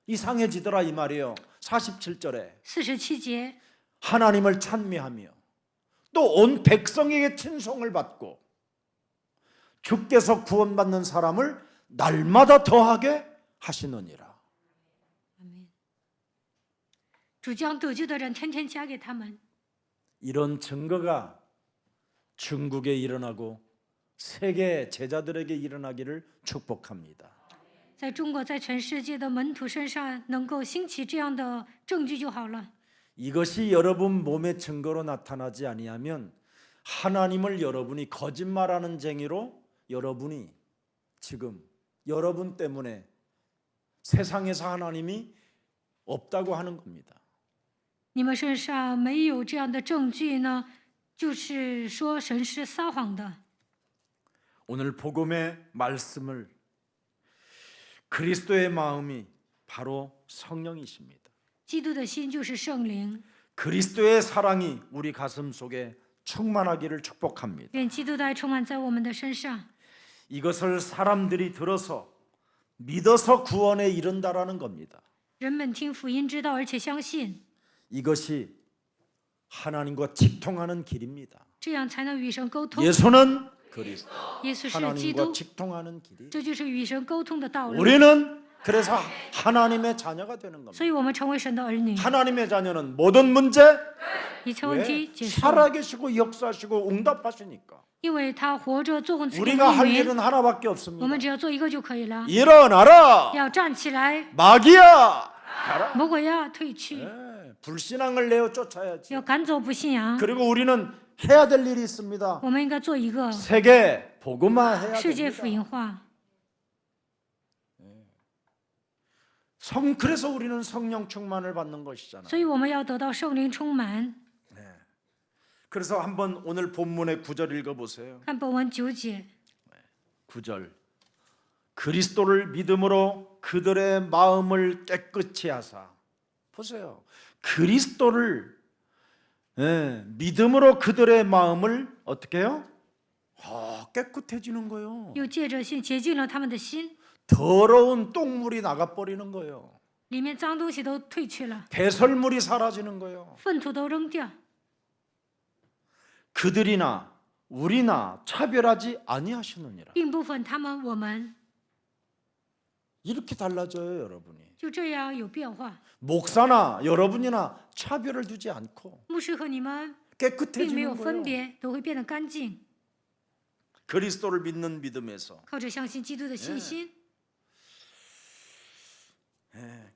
이 말이에요. 47절에
47节，
하나님을 찬미하며 또 온 백성에게 친송을 받고 주께서 구원받는 사람을 날마다 더하게 하시느니라.
主将得救的人天天加给他们。
이런 증거가 중국에 일어나고 세계 제자들에게 일어나기를 축복합니다.
在中国，在全世界的门徒身上能够兴起这样的证据就好了。
이것이 여러분 몸의 증거로 나타나지 아니하면 하나님을 여러분이 거짓말하는 쟁이로 여러분이 지금 여러분 때문에 세상에서 하나님이 없다고 하는 겁니다.
你们身上没有这样的证据呢，就是说神是撒谎的。
오늘 복음의 말씀을 그리스도의 마음이 바로 성령이십니다.
基督的心就是圣灵，
그리스도의 사랑이 우리 가슴 속에 충만하기를 축복합니다.
愿基督的爱充满在我们的身上。
이것을 사람들이 들어서 믿어서 구원에 이른다라는 겁니다.
人们听福音知道，而且相信，
이것이 하나님과 직통하는 길입니다.
这样才能与神沟通。
예수는 그리스도,
耶稣是基
하나님과
督，
직통하는 길이.
这就是与神沟通的道路。
우리는 그래서 하나님의 자녀가 되는 겁니다.
所以我们成为神的儿女，
하나님의 자녀는 모든 문제
一切问
왜
题解决，
살아계시고 역사하시고 응답하시니까
因为他活着做工赐给
우리가 할
应允，
일은 하나밖에
我
없습니다.
们只要做一个就可以了。
일어나라
要站起来，
마귀야 가라.
魔鬼要退去，
네, 불신앙을 내어 쫓아야지.
要赶走不信仰。
그리고 우리는 해야 될 일이 있습니다.
我们应该做一个
세계 복음화해야
世界福
됩니다.
音化。
그래서 우리는 성령 충만을 받는 것이잖아요.
所以我们要得到圣灵充满。
그래서 한번 오늘 본문의 9절 읽어보세요.
看本文9节，
9절 그리스도를 믿음으로 그들의 마음을 깨끗이 하사. 보세요. 그리스도를 믿음으로 그들의 마음을 어떻게 해요? 깨끗해지는 거예요.
又借着信洁净了他们的心，
더러운 똥물이 나가버리는 거예요.
里面脏东西都退去了，
배설물이 사라지는 거예요.
粪土都扔掉。
그들이나 우리나 차별하지 아니하시느니라.
并不分他们我们，
이렇게 달라져요, 여러분이.
就这样有变化。
목사나 여러분이나 차별을 두지 않고
牧师和你们并没有
깨끗해지는
分
거예요.
别，都会变得干净。
그리스도를 믿는 믿음에서.
靠着相信基督的信心，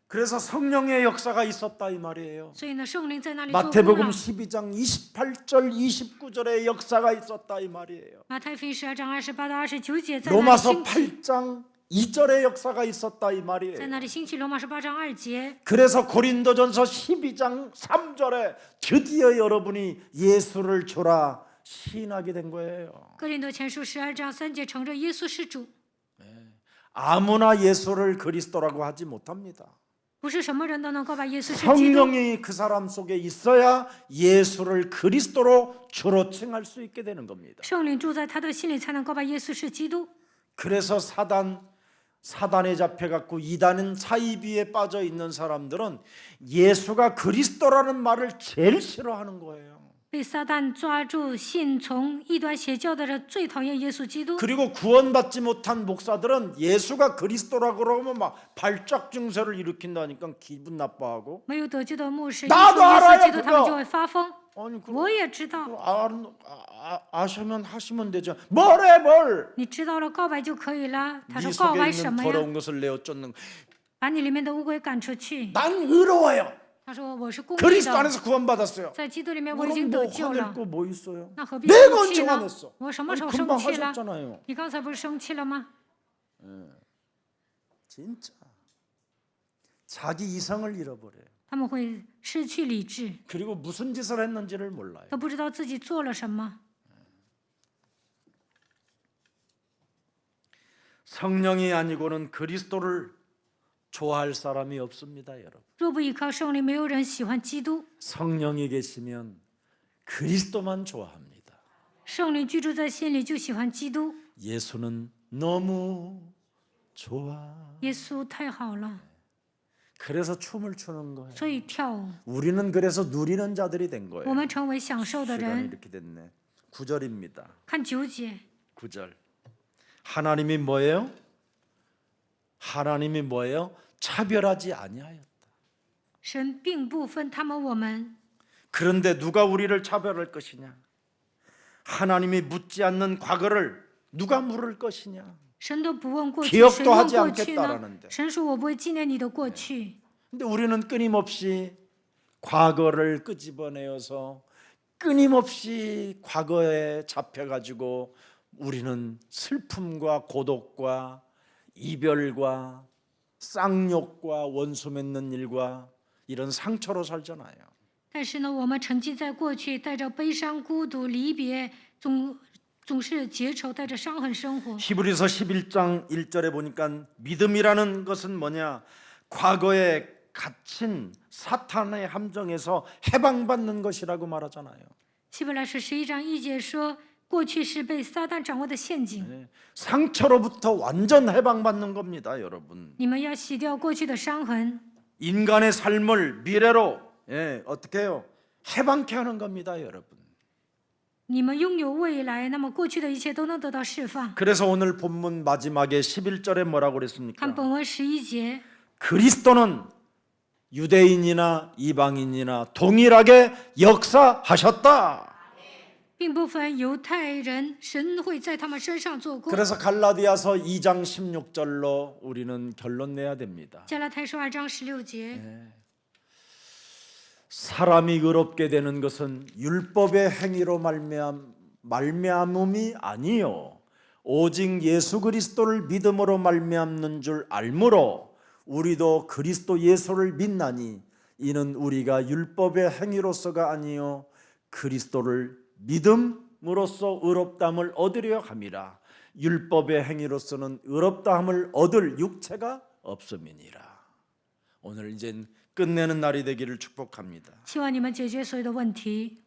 그래서 성령의 역사가 있었다 이 말이에요.
所以呢，圣灵在那里做工
마태복음
了。
12장 28절 29절의 역사가 있었다 이 말이에요.
马太福音12章28到29节在那里
로마서
兴起，
8장 2절의 역사가 있었다 이
在
말이에요.
那里兴起。罗马书8章2节，
그래서 고린도전서 12장 3절에 드디어 여러분이 예수를 주라 시인하게 된 거예요.
哥林多前书12章3节承认耶稣是主，
아무나 예수를 그리스도라고 하지 못합니다.
不是什么人都能够把耶稣是基督。
성령이 그 사람 속에 있어야 예수를 그리스도로 주로 칭할 수 있게 되는 겁니다.
圣灵住在他的心里，才能够把耶稣是基督。
그래서 사단에 잡혀갖고 이단은 사이비에 빠져 있는 사람들은 예수가 그리스도라는 말을 제일 싫어하는 거예요.
被撒旦抓住信从异端邪教的人最讨厌耶稣基督。
그리고 구원받지 못한 목사들은 예수가 그리스도라고 그러면 막 발작 증세를 일으킨다니까 기분 나빠하고
没有得救的牧师一
나도
说耶
알아요
稣基督，
그거
他们就会发疯。
아니
我也知道，
아시면 하시면 되죠. 뭐래 뭘?
你知道了告白就可以了。他
네
说告
속에
白什
있는
么呀？
더러운 것을 내어 쫓는.
把你里面的污鬼赶出去。
난 의로워요.
他说我是公义
그리스도
的，
안에서 구원받았어요.
在基督里面我已
그럼
经
뭐
得救
화낼
了，
거 뭐 있어요?
那何必
내가
生
언제
气呢？
화냈어?
我什么
아니,
时候生
금방
气了？
하셨잖아요.
你刚才不是生气了吗？
진짜 자기 이성을 잃어버려요.
他们会失去理智，
그리고 무슨 짓을 했는지를 몰라요.
都不知道自己做了什么。
성령이 아니고는 그리스도를 좋아할 사람이 없습니다, 여러분.
若不依靠圣灵，没有人喜欢基督。
성령이 계시면 그리스도만 좋아합니다.
圣灵居住在心里，就喜欢基督。
예수는 너무 좋아.
耶稣太好了，
그래서 춤을 추는 거예요.
所以跳舞。
우리는 그래서 누리는 자들이 된
我
거예요.
们成为享受的
시간이
人。
이렇게 됐네. 9절입니다.
看9节，
9절. 하나님이 뭐예요? 하나님이 뭐예요? 차별하지 아니하였다.
神并不分他们我们，
그런데 누가 우리를 차별할 것이냐? 하나님이 묻지 않는 과거를 누가 물을 것이냐?
神都不问过去，
기억도
谁问
하지
过去呢？
않겠다라는데.
神说：“我不会纪念你的过去。
근데 우리는 끊임없이 과거를 끄집어내어서 끊임없이 과거에 잡혀가지고 우리는 슬픔과 고독과 이별과 쌍욕과 원수 맺는 일과 이런 상처로 살잖아요.
但是呢，我们沉浸在过去，带着悲伤、孤独、离别，总是结仇，带着伤痕生活。
히브리서 11장 1절에 보니까 믿음이라는 것은 뭐냐? 과거에 갇힌 사탄의 함정에서 해방받는 것이라고 말하잖아요.
希伯来书11章1节说，过去是被撒旦掌握的陷阱，
네. 상처로부터 완전 해방받는 겁니다, 여러분.
你们要洗掉过去的伤痕，
인간의 삶을 미래로 어떻게 해요? 해방케 하는 겁니다, 여러분.
你们拥有未来，那么过去的一切都能得到释放。
그래서 오늘 본문 마지막에 11절에 뭐라고
看
그랬습니까?
本文11节，
그리스도는 유대인이나 이방인이나 동일하게 역사하셨다.
并不分犹太人，神会在他们身上做工。
그래서 갈라디아서 2장 16절로 우리는 결론 내야 됩니다.
加拉太书2章16节，
사람이 의롭게 되는 것은 율법의 행위로 말미암음이 아니요 오직 예수 그리스도를 믿음으로 말미암는 줄 알므로 우리도 그리스도 예수를 믿나니 이는 우리가 율법의 행위로서가 아니요 그리스도를 믿음으로써 의롭다함을 얻으려 함이라. 율법의 행위로서는 의롭다함을 얻을 육체가 없음이니라. 오늘 이젠 끝내는 날이 되기를 축복합니다.
希望你们解决所有的问题。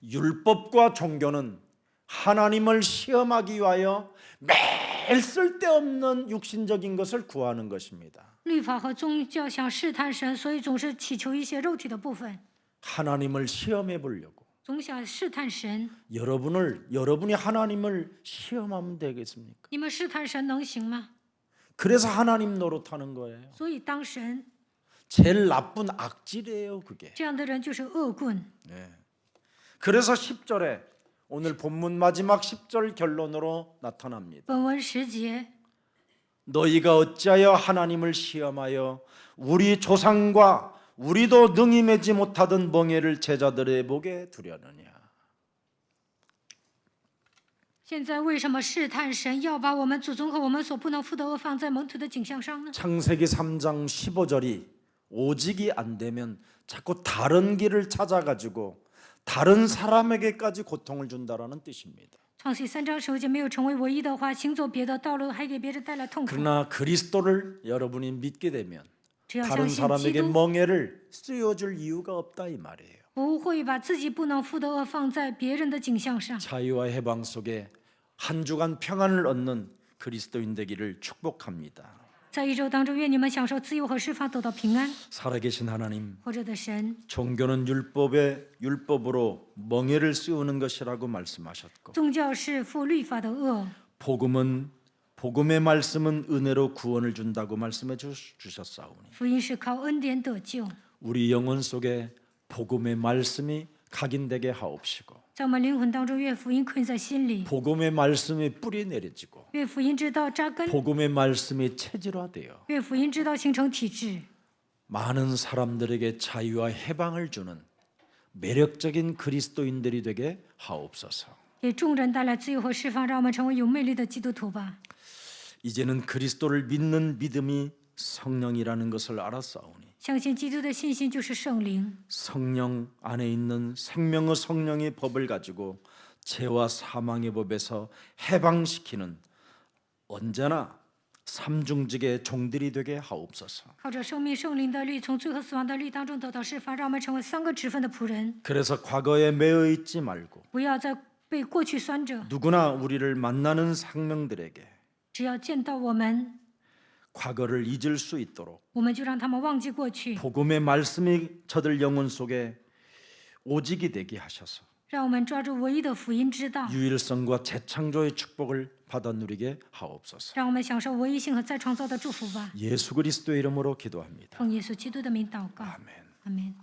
율법과 종교는 하나님을 시험하기 위하여 매일 쓸데없는 육신적인 것을 구하는 것입니다.
律法和宗教想试探神，所以总是祈求一些肉体的部分，
하나님을 시험해 보려고.
总想试探神。
여러분이 하나님을 시험하면 되겠습니까?
你们试探神能行吗？
그래서 하나님 노릇하는 거예요.
所以当神
제일 나쁜 악질이에요, 그게.
这样的人就是恶棍。
그래서 10절에 오늘 본문 마지막 10절 결론으로 나타납니다.
本文10节，
너희가 어찌하여 하나님을 시험하여 우리 조상과 우리도 능히 매지 못하던 멍에를 제자들의 목에 두려느냐.
现在为什么试探神，要把我们祖宗和我们所不能负的恶放在蒙土的景象上呢？
창세기 3장 15절이 오직이 안 되면 자꾸 다른 길을 찾아가지고 다른 사람에게까지 고통을 준다라는 뜻입니다.
创世3章15节没有成为唯一的话，行走别的道路，还给别人带来痛苦。
그러나 그리스도를 여러분이 믿게 되면
只要
다른
相信基
사람에게
督，
멍에를 씌워줄 이유가 없다 이 말이에요.
不会把自己不能负的恶放在别人的景象上。
자유와 해방 속에 한 주간 평안을 얻는 그리스도인 되기를 축복합니다.
在一周当中，愿你们享受自由和释放，得到平安。
살아계신 하나님,
活着的神，
종교는 율법으로 멍에를 씌우는 것이라고 말씀하셨고
宗教是负律法的恶，
복음의 말씀은 은혜로 구원을 준다고 말씀해 주셨사오니
福音是靠恩典得救。
우리 영혼 속에 복음의 말씀이 각인되게 하옵시고
在我们灵魂当中，愿福音困在心里，
복음의 말씀이 뿌리 내려지고
愿福音之道扎根，
복음의 말씀이 체질화되어
愿福音之道形成体质，
많은 사람들에게 자유와 해방을 주는 매력적인 그리스도인들이 되게 하옵소서.
给众人带来自由和释放，让我们成为有魅力的基督徒吧。
이제는 그리스도를 믿는 믿음이 성령이라는 것을 알았사오니
相信基督的信心就是圣灵，
성령 안에 있는 생명의 성령의 법을 가지고 죄와 사망의 법에서 해방시키는 언제나 삼중직의 종들이 되게 하옵소서.
靠着生命圣灵的律，从罪和死亡的律当中得到释放，让我们成为3个职分的仆人，
그래서 과거에 매여 있지 말고
不要再被过去拴着。
누구나 우리를 만나는 생명들에게
只要见到我们，
과거를 잊을 수 있도록
我们就让他们忘记过去，
복음의 말씀이 저들 영혼 속에 오직이 되게 하셔서
让我们抓住唯一的福音之道，
유일성과 재창조의 축복을 받아 누리게 하옵소서.
让我们享受唯一性和再创造的祝福吧。
예수 그리스도의 이름으로 기도합니다.
奉耶稣基督的名祷告，
아멘.
阿门。